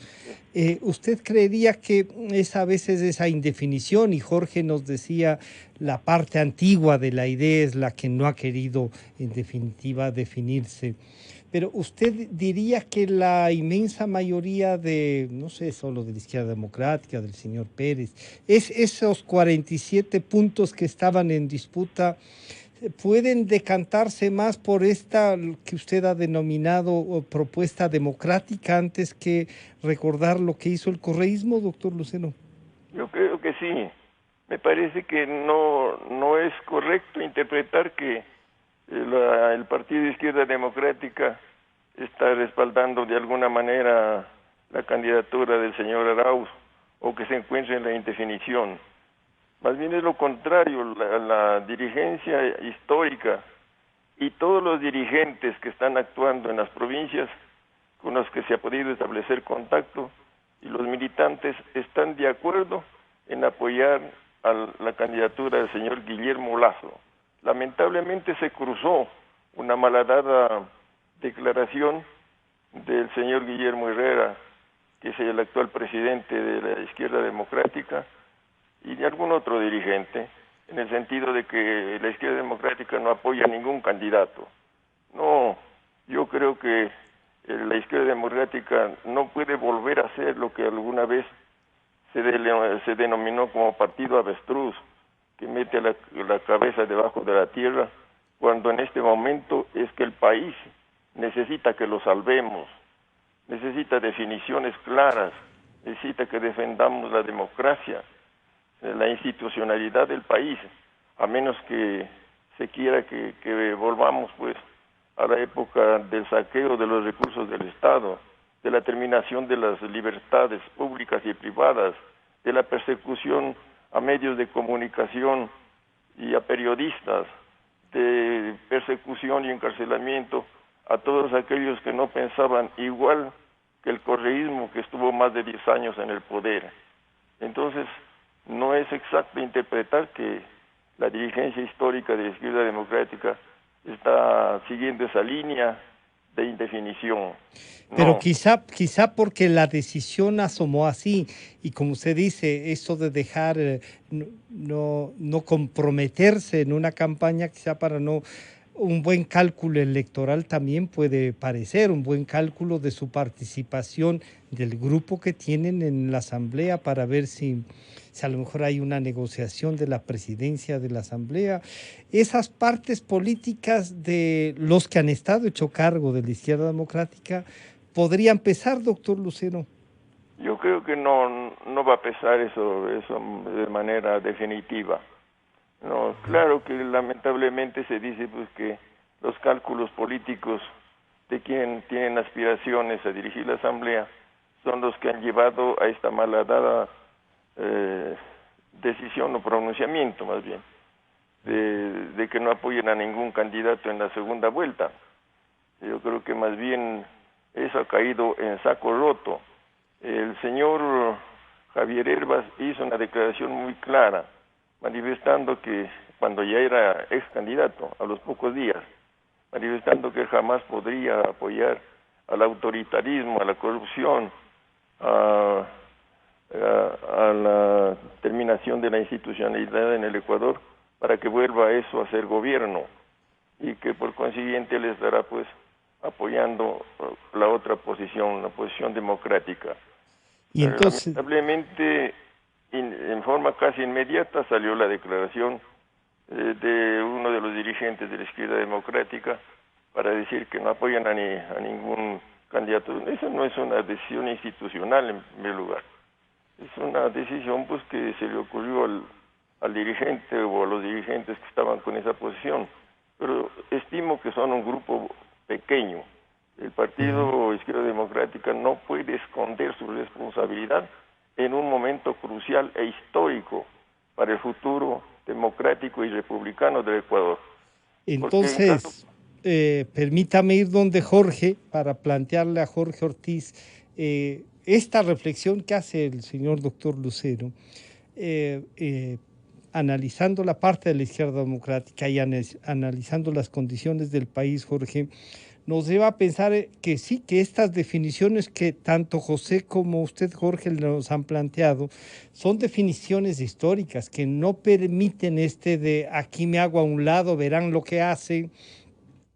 Speaker 2: ¿Usted creería que es a veces esa indefinición, y Jorge nos decía, la parte antigua de la idea es la que no ha querido en definitiva definirse? Pero usted diría que la inmensa mayoría de, no sé, solo de la Izquierda Democrática, del señor Pérez, esos 47 puntos que estaban en disputa, ¿pueden decantarse más por esta que usted ha denominado propuesta democrática antes que recordar lo que hizo el correísmo, doctor Lucero?
Speaker 4: Yo creo sí. Me parece que no es correcto interpretar que el Partido de Izquierda Democrática está respaldando de alguna manera la candidatura del señor Arauz o que se encuentre en la indefinición. Más bien es lo contrario, la dirigencia histórica y todos los dirigentes que están actuando en las provincias con los que se ha podido establecer contacto y los militantes están de acuerdo en apoyar a la candidatura del señor Guillermo Lasso. Lamentablemente se cruzó una malhadada declaración del señor Guillermo Herrera, que es el actual presidente de la Izquierda Democrática, y de algún otro dirigente, en el sentido de que la Izquierda Democrática no apoya a ningún candidato. No, yo creo que la Izquierda Democrática no puede volver a ser lo que alguna vez se denominó como partido avestruz, que mete la cabeza debajo de la tierra, cuando en este momento es que el país necesita que lo salvemos, necesita definiciones claras, necesita que defendamos la democracia, la institucionalidad del país, a menos que se quiera que volvamos pues a la época del saqueo de los recursos del Estado, de la terminación de las libertades públicas y privadas, de la persecución a medios de comunicación y a periodistas, de persecución y encarcelamiento a todos aquellos que no pensaban igual que el correísmo que estuvo más de 10 años en el poder. Entonces, no es exacto interpretar que la dirigencia histórica de la Izquierda Democrática está siguiendo esa línea de indefinición.
Speaker 2: Pero
Speaker 4: No.
Speaker 2: quizá porque la decisión asomó así, y como usted dice, esto de dejar no comprometerse en una campaña, quizá para no, un buen cálculo electoral también puede parecer, un buen cálculo de su participación del grupo que tienen en la asamblea para ver si a lo mejor hay una negociación de la presidencia de la asamblea. Esas partes políticas de los que han estado hecho cargo de la Izquierda Democrática podrían pesar, doctor Lucero.
Speaker 4: Yo creo que no va a pesar eso de manera definitiva. No, claro que lamentablemente se dice pues que los cálculos políticos de quien tienen aspiraciones a dirigir la asamblea son los que han llevado a esta malhadada decisión o pronunciamiento más bien de que no apoyen a ningún candidato en la segunda vuelta. Yo creo que más bien eso ha caído en saco roto. El señor Javier Herbas hizo una declaración muy clara, manifestando que cuando ya era ex candidato, a los pocos días, manifestando que jamás podría apoyar al autoritarismo, a la corrupción, a la terminación de la institucionalidad en el Ecuador, para que vuelva eso a ser gobierno, y que por consiguiente él estará pues apoyando la otra posición, la posición democrática.
Speaker 2: Y entonces,
Speaker 4: lamentablemente, en forma casi inmediata salió la declaración de uno de los dirigentes de la Izquierda Democrática para decir que no apoyan a ningún candidato. Esa no es una decisión institucional en primer lugar. Es una decisión pues que se le ocurrió al dirigente o a los dirigentes que estaban con esa posición. Pero estimo que son un grupo pequeño. El Partido Izquierda Democrática no puede esconder su responsabilidad en un momento crucial e histórico para el futuro democrático y republicano del Ecuador.
Speaker 2: Entonces, permítame ir donde Jorge para plantearle a Jorge Ortiz esta reflexión que hace el señor doctor Lucero, analizando la parte de la Izquierda Democrática y analizando las condiciones del país, Jorge, nos lleva a pensar que sí, que estas definiciones que tanto José como usted, Jorge, nos han planteado, son definiciones históricas que no permiten de aquí me hago a un lado, verán lo que hace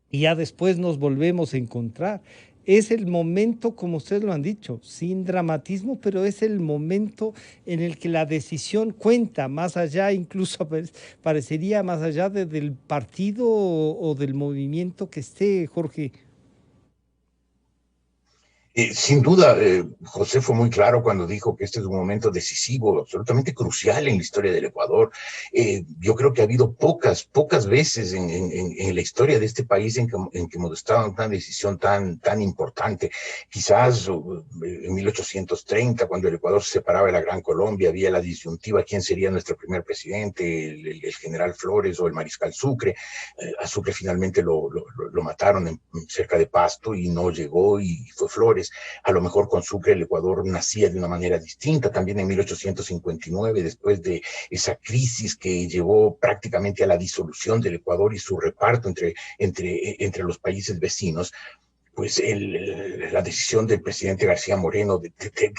Speaker 2: y ya después nos volvemos a encontrar. Es el momento, como ustedes lo han dicho, sin dramatismo, pero es el momento en el que la decisión cuenta, más allá, incluso parecería más allá del partido o del movimiento que esté, Jorge.
Speaker 3: Sin duda, José fue muy claro cuando dijo que este es un momento decisivo, absolutamente crucial en la historia del Ecuador. Yo creo que ha habido pocas veces en la historia de este país en que hemos estado en una decisión tan importante. Quizás en 1830, cuando el Ecuador se separaba de la Gran Colombia, había la disyuntiva quién sería nuestro primer presidente, el general Flores o el mariscal Sucre. A Sucre finalmente lo mataron cerca de Pasto y no llegó y fue Flores. A lo mejor con Sucre el Ecuador nacía de una manera distinta, también en 1859, después de esa crisis que llevó prácticamente a la disolución del Ecuador y su reparto entre los países vecinos. Pues la decisión del presidente García Moreno de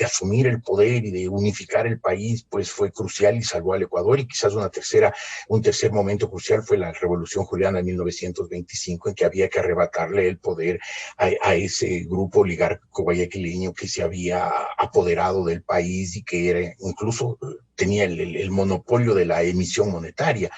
Speaker 3: asumir el poder y de unificar el país, pues fue crucial y salvó al Ecuador. Y quizás un tercer momento crucial fue la Revolución Juliana de 1925, en que había que arrebatarle el poder a ese grupo oligárquico guayaquileño que se había apoderado del país y que era, incluso tenía el monopolio de la emisión monetaria.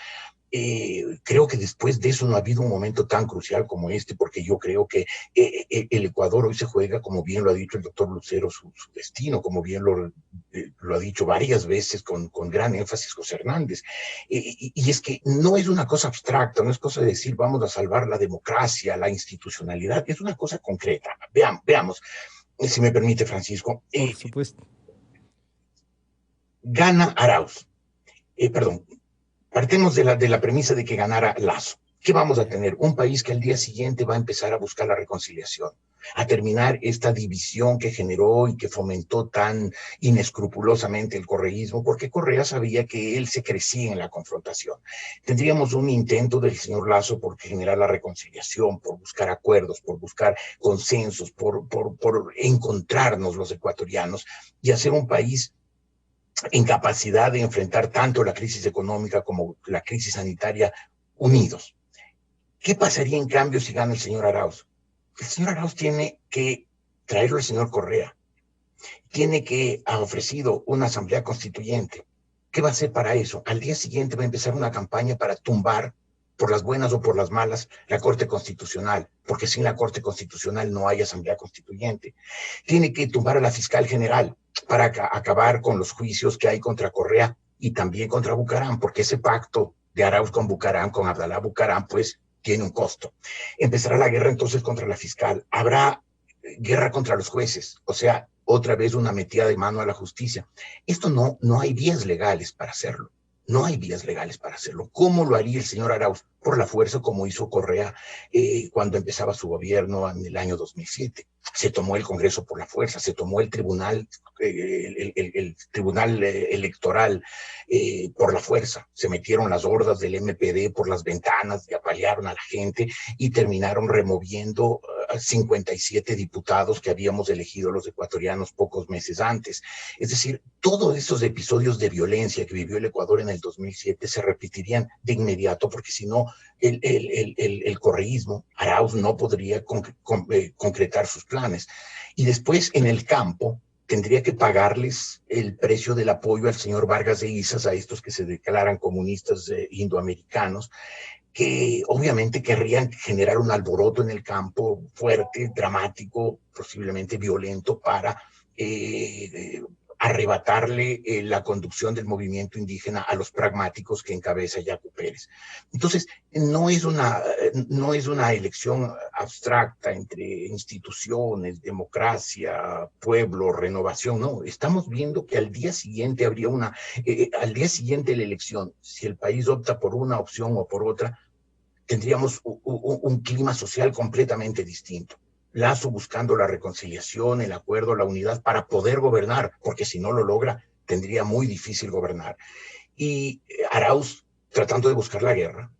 Speaker 3: Creo que después de eso no ha habido un momento tan crucial como este, porque yo creo que el Ecuador hoy se juega, como bien lo ha dicho el doctor Lucero, su destino, como bien lo ha dicho varias veces con gran énfasis José Hernández. Y es que no es una cosa abstracta, no es cosa de decir vamos a salvar la democracia, la institucionalidad, es una cosa concreta. Veamos, si me permite, Francisco.
Speaker 2: Por supuesto.
Speaker 3: Gana Arauz. Perdón. Partemos de la premisa de que ganara Lasso. ¿Qué vamos a tener? Un país que al día siguiente va a empezar a buscar la reconciliación, a terminar esta división que generó y que fomentó tan inescrupulosamente el correísmo, porque Correa sabía que él se crecía en la confrontación. Tendríamos un intento del señor Lasso por generar la reconciliación, por buscar acuerdos, por buscar consensos, por encontrarnos los ecuatorianos y hacer un país en capacidad de enfrentar tanto la crisis económica como la crisis sanitaria unidos. ¿Qué pasaría en cambio si gana el señor Arauz? El señor Arauz tiene que traerlo al señor Correa. Tiene que ha ofrecido una asamblea constituyente. ¿Qué va a hacer para eso? Al día siguiente va a empezar una campaña para tumbar, por las buenas o por las malas, la Corte Constitucional, porque sin la Corte Constitucional no hay asamblea constituyente. Tiene que tumbar a la fiscal general para acabar con los juicios que hay contra Correa y también contra Bucaram, porque ese pacto de Arauz con Bucaram, con Abdalá Bucaram, pues tiene un costo. Empezará la guerra entonces contra la fiscal. Habrá guerra contra los jueces, o sea, otra vez una metida de mano a la justicia. Esto no hay vías legales para hacerlo. No hay vías legales para hacerlo. ¿Cómo lo haría el señor Arauz? Por la fuerza, como hizo Correa cuando empezaba su gobierno en el año 2007. Se tomó el Congreso por la fuerza, se tomó el tribunal, el tribunal electoral por la fuerza. Se metieron las hordas del MPD por las ventanas y apalearon a la gente y terminaron removiendo 57 diputados que habíamos elegido los ecuatorianos pocos meses antes. Es decir, todos esos episodios de violencia que vivió el Ecuador en el 2007 se repetirían de inmediato, porque si no, el correísmo, Arauz no podría concretar sus planes. Y después, en el campo, tendría que pagarles el precio del apoyo al señor Vargas de Izas, a estos que se declaran comunistas indoamericanos, que obviamente querrían generar un alboroto en el campo fuerte, dramático, posiblemente violento, para arrebatarle la conducción del movimiento indígena a los pragmáticos que encabeza Yacu Pérez. Entonces, no es una elección abstracta entre instituciones, democracia, pueblo, renovación, no. Estamos viendo que al día siguiente habría al día siguiente de la elección, si el país opta por una opción o por otra, tendríamos un clima social completamente distinto. Lasso buscando la reconciliación, el acuerdo, la unidad para poder gobernar, porque si no lo logra, tendría muy difícil gobernar. Y Arauz tratando de buscar la guerra,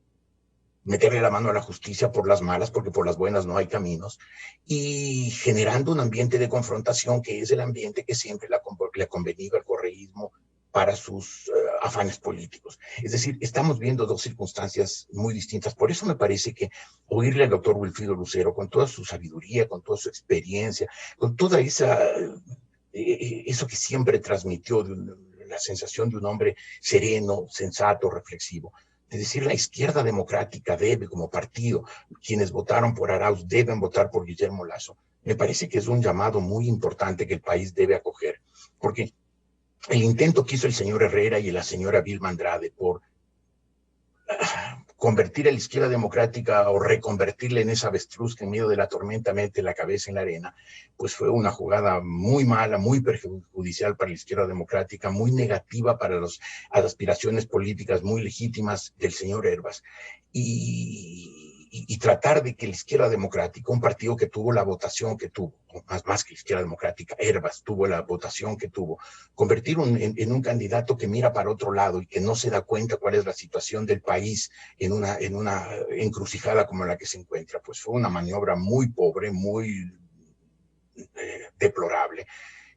Speaker 3: meterle la mano a la justicia por las malas, porque por las buenas no hay caminos, y generando un ambiente de confrontación que es el ambiente que siempre le ha convenido al correísmo para sus afanes políticos. Es decir, estamos viendo dos circunstancias muy distintas. Por eso me parece que oírle al doctor Wilfrido Lucero, con toda su sabiduría, con toda su experiencia, con toda eso que siempre transmitió, la sensación de un hombre sereno, sensato, reflexivo, de decir la izquierda democrática debe, como partido, quienes votaron por Arauz deben votar por Guillermo Lasso, me parece que es un llamado muy importante que el país debe acoger, porque el intento que hizo el señor Herrera y la señora Vilma Andrade por convertir a la izquierda democrática o reconvertirla en esa avestruz que en medio de la tormenta mete la cabeza en la arena, pues fue una jugada muy mala, muy perjudicial para la izquierda democrática, muy negativa para las aspiraciones políticas muy legítimas del señor Herbas. Y tratar de que la izquierda democrática, un partido que tuvo la votación que tuvo, más que la izquierda democrática, Herbas tuvo la votación que tuvo, convertir en un candidato que mira para otro lado y que no se da cuenta cuál es la situación del país en una encrucijada como la que se encuentra, pues fue una maniobra muy pobre, muy deplorable.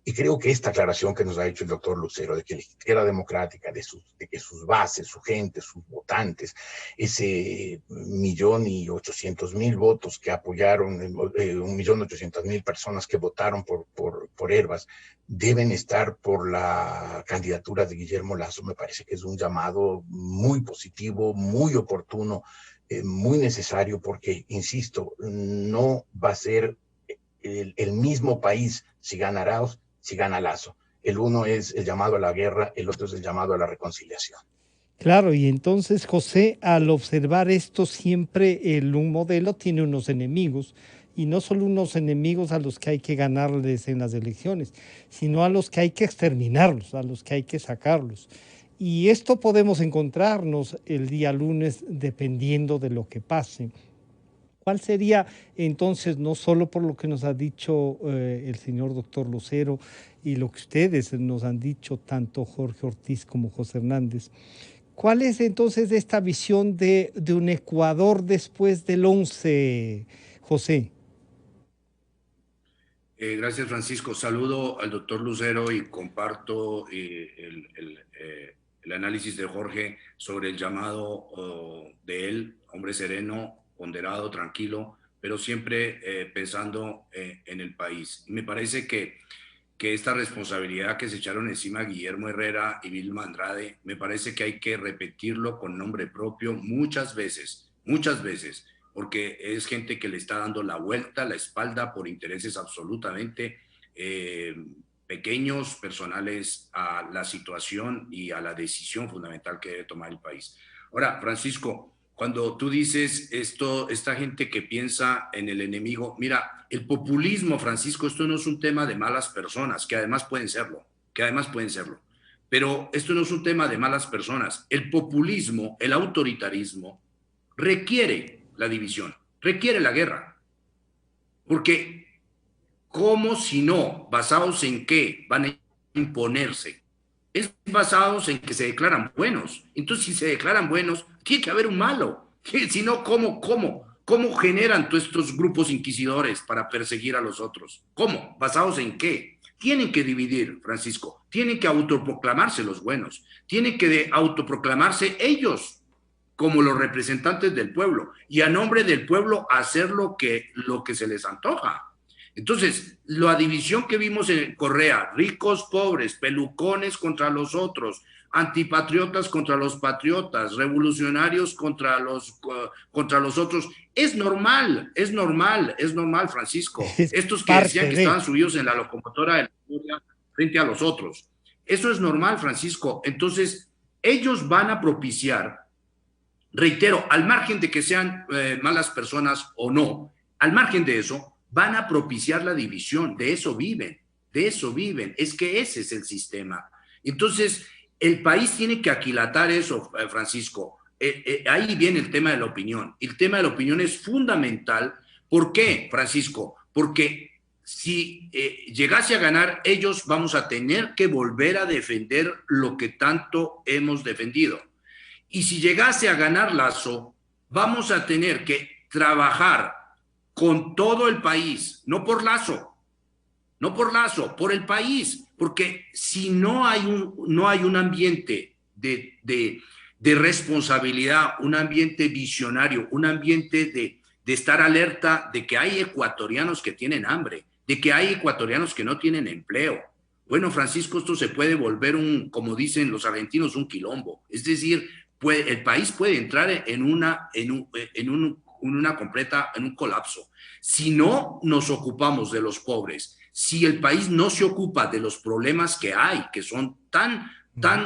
Speaker 3: Y creo que esta aclaración que nos ha hecho el doctor Lucero de que la izquierda democrática, de que sus bases, su gente, sus votantes, ese 1.800.000 votos que apoyaron, 1.800.000 personas que votaron por Herbas, deben estar por la candidatura de Guillermo Lasso, me parece que es un llamado muy positivo, muy oportuno, muy necesario, porque, insisto, no va a ser el mismo país si gana Arauz, si gana Lasso. El uno es el llamado a la guerra, el otro es el llamado a la reconciliación.
Speaker 2: Claro, y entonces José, al observar esto, siempre un modelo tiene unos enemigos, y no solo unos enemigos a los que hay que ganarles en las elecciones, sino a los que hay que exterminarlos, a los que hay que sacarlos. Y esto podemos encontrarnos el día lunes dependiendo de lo que pase. ¿Cuál sería entonces, no solo por lo que nos ha dicho el señor doctor Lucero y lo que ustedes nos han dicho, tanto Jorge Ortiz como José Hernández, cuál es entonces esta visión de un Ecuador después del 11, José?
Speaker 1: Gracias, Francisco. Saludo al doctor Lucero y comparto el análisis de Jorge sobre el llamado de él, hombre sereno, ponderado, tranquilo, pero siempre pensando en el país. Me parece que esta responsabilidad que se echaron encima Guillermo Herrera y Vilma Andrade, me parece que hay que repetirlo con nombre propio muchas veces, porque es gente que le está dando la vuelta, la espalda por intereses absolutamente pequeños, personales a la situación y a la decisión fundamental que debe tomar el país. Ahora, Francisco, cuando tú dices esta gente que piensa en el enemigo, mira, el populismo, Francisco, esto no es un tema de malas personas, que además pueden serlo, pero esto no es un tema de malas personas. El populismo, el autoritarismo, requiere la división, requiere la guerra, porque ¿cómo si no? ¿Basados en qué van a imponerse? Es basados en que se declaran buenos. Entonces, si se declaran buenos, tiene que haber un malo. Si no, ¿cómo generan todos estos grupos inquisidores para perseguir a los otros? ¿Cómo? ¿Basados en qué? Tienen que dividir, Francisco. Tienen que autoproclamarse los buenos. Tienen que autoproclamarse ellos como los representantes del pueblo. Y a nombre del pueblo hacer lo que se les antoja. Entonces, la división que vimos en Correa, ricos, pobres, pelucones contra los otros, antipatriotas contra los patriotas, revolucionarios contra los otros, es normal, Francisco. Estos que decían que estaban subidos en la locomotora de la historia frente a los otros. Eso es normal, Francisco. Entonces, ellos van a propiciar, reitero, al margen de que sean malas personas o no, al margen de eso, van a propiciar la división, de eso viven, es que ese es el sistema. Entonces, el país tiene que aquilatar eso, Francisco. Ahí viene el tema de la opinión. El tema de la opinión es fundamental. ¿Por qué, Francisco? Porque si llegase a ganar, ellos vamos a tener que volver a defender lo que tanto hemos defendido. Y si llegase a ganar Lasso, vamos a tener que trabajar con todo el país, no por Lasso, por el país, porque si no hay un ambiente de responsabilidad, un ambiente visionario, un ambiente de estar alerta de que hay ecuatorianos que tienen hambre, de que hay ecuatorianos que no tienen empleo. Bueno, Francisco, esto se puede volver como dicen los argentinos, un quilombo. Es decir, el país puede entrar en un en un colapso. Si no nos ocupamos de los pobres, si el país no se ocupa de los problemas que hay, que son tan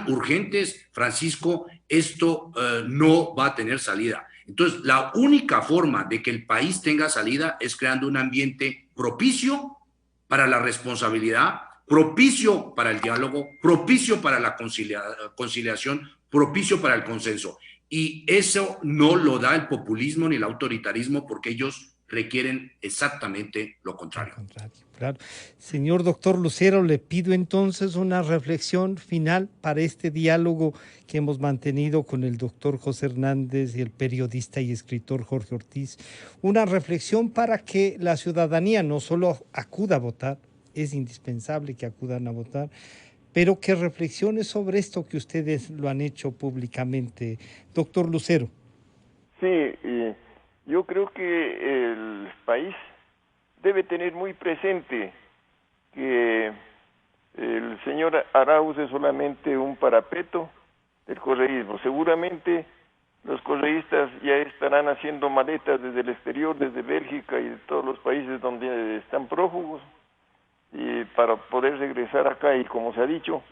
Speaker 1: urgentes, Francisco, esto no va a tener salida. Entonces, la única forma de que el país tenga salida es creando un ambiente propicio para la responsabilidad, propicio para el diálogo, propicio para la conciliación, propicio para el consenso. Y eso no lo da el populismo ni el autoritarismo, porque ellos requieren exactamente lo contrario.
Speaker 2: Claro. Señor doctor Lucero, le pido entonces una reflexión final para este diálogo que hemos mantenido con el doctor José Hernández y el periodista y escritor Jorge Ortiz. Una reflexión para que la ciudadanía no solo acuda a votar, es indispensable que acudan a votar, pero que reflexione sobre esto que ustedes lo han hecho públicamente. Doctor Lucero.
Speaker 4: Sí, yo creo que el país debe tener muy presente que el señor Arauz es solamente un parapeto del correísmo. Seguramente los correístas ya estarán haciendo maletas desde el exterior, desde Bélgica y de todos los países donde están prófugos, y para poder regresar acá, y como se ha dicho,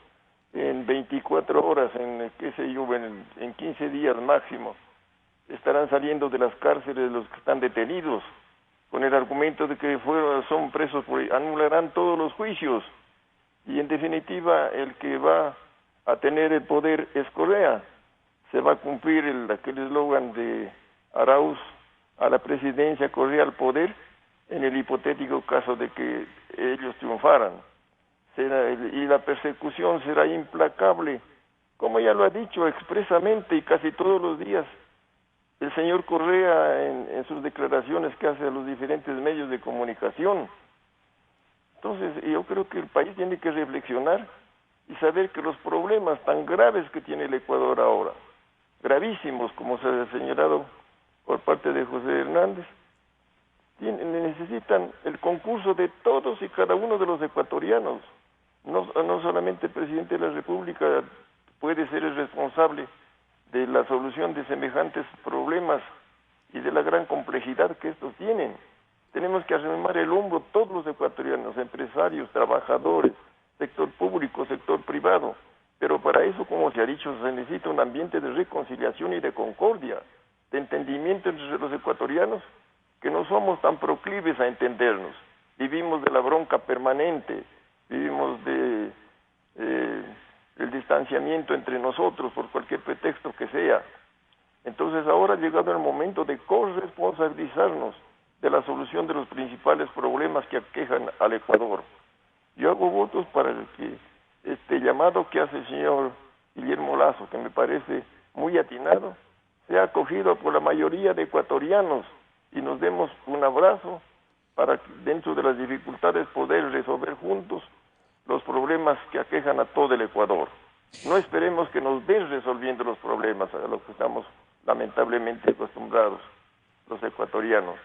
Speaker 4: en 24 horas, en 15 días máximo, estarán saliendo de las cárceles los que están detenidos, con el argumento de que son presos, anularán todos los juicios, y en definitiva el que va a tener el poder es Correa. Se va a cumplir aquel eslogan de Arauz a la presidencia, Correa al poder, en el hipotético caso de que ellos triunfaran. Y la persecución será implacable, como ya lo ha dicho expresamente y casi todos los días el señor Correa en sus declaraciones que hace a los diferentes medios de comunicación. Entonces, yo creo que el país tiene que reflexionar y saber que los problemas tan graves que tiene el Ecuador ahora, gravísimos, como se ha señalado por parte de José Hernández, necesitan el concurso de todos y cada uno de los ecuatorianos. No solamente el presidente de la República puede ser el responsable de la solución de semejantes problemas y de la gran complejidad que estos tienen. Tenemos que arrimar el hombro todos los ecuatorianos, empresarios, trabajadores, sector público, sector privado. Pero para eso, como se ha dicho, se necesita un ambiente de reconciliación y de concordia, de entendimiento entre los ecuatorianos, que no somos tan proclives a entendernos. Vivimos de la bronca permanente, vivimos el distanciamiento entre nosotros por cualquier pretexto que sea. Entonces ahora ha llegado el momento de corresponsabilizarnos de la solución de los principales problemas que aquejan al Ecuador. Yo hago votos para que este llamado que hace el señor Guillermo Lasso, que me parece muy atinado, sea acogido por la mayoría de ecuatorianos y nos demos un abrazo para que dentro de las dificultades poder resolver juntos los problemas que aquejan a todo el Ecuador. No esperemos que nos den resolviendo los problemas a los que estamos lamentablemente acostumbrados los ecuatorianos,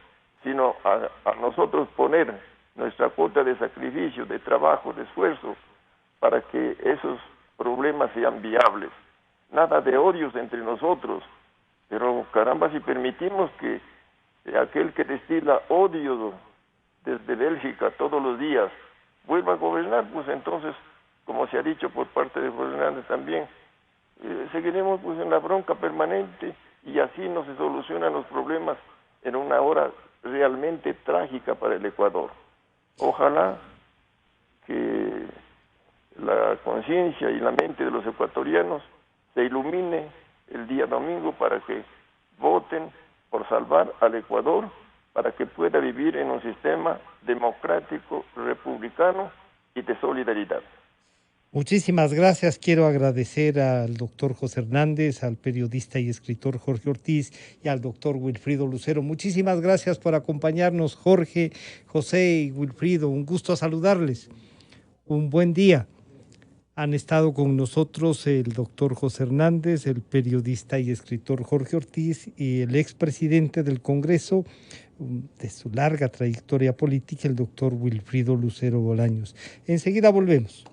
Speaker 4: sino a nosotros poner nuestra cuota de sacrificio, de trabajo, de esfuerzo, para que esos problemas sean viables. Nada de odios entre nosotros, pero caramba, si permitimos que aquel que destila odio desde Bélgica todos los días vuelva a gobernar, pues entonces, como se ha dicho por parte de José Hernández también, seguiremos pues en la bronca permanente y así no se solucionan los problemas en una hora realmente trágica para el Ecuador. Ojalá que la conciencia y la mente de los ecuatorianos se ilumine el día domingo para que voten por salvar al Ecuador, para que pueda vivir en un sistema democrático, republicano y de solidaridad.
Speaker 2: Muchísimas gracias. Quiero agradecer al doctor José Hernández, al periodista y escritor Jorge Ortiz y al doctor Wilfrido Lucero. Muchísimas gracias por acompañarnos, Jorge, José y Wilfrido. Un gusto saludarles. Un buen día. Han estado con nosotros el doctor José Hernández, el periodista y escritor Jorge Ortiz y el expresidente del Congreso de su larga trayectoria política, el doctor Wilfrido Lucero Bolaños. Enseguida volvemos.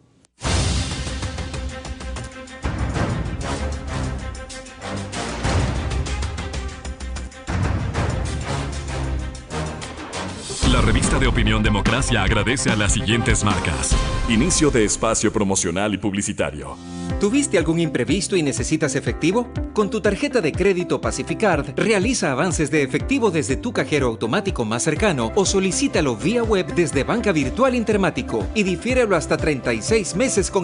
Speaker 5: revista de opinión Democracia agradece a las siguientes marcas. Inicio de espacio promocional y publicitario.
Speaker 6: ¿Tuviste algún imprevisto y necesitas efectivo? Con tu tarjeta de crédito Pacificard, realiza avances de efectivo desde tu cajero automático más cercano o solicítalo vía web desde Banca Virtual Intermático y difiérelo hasta 36 meses con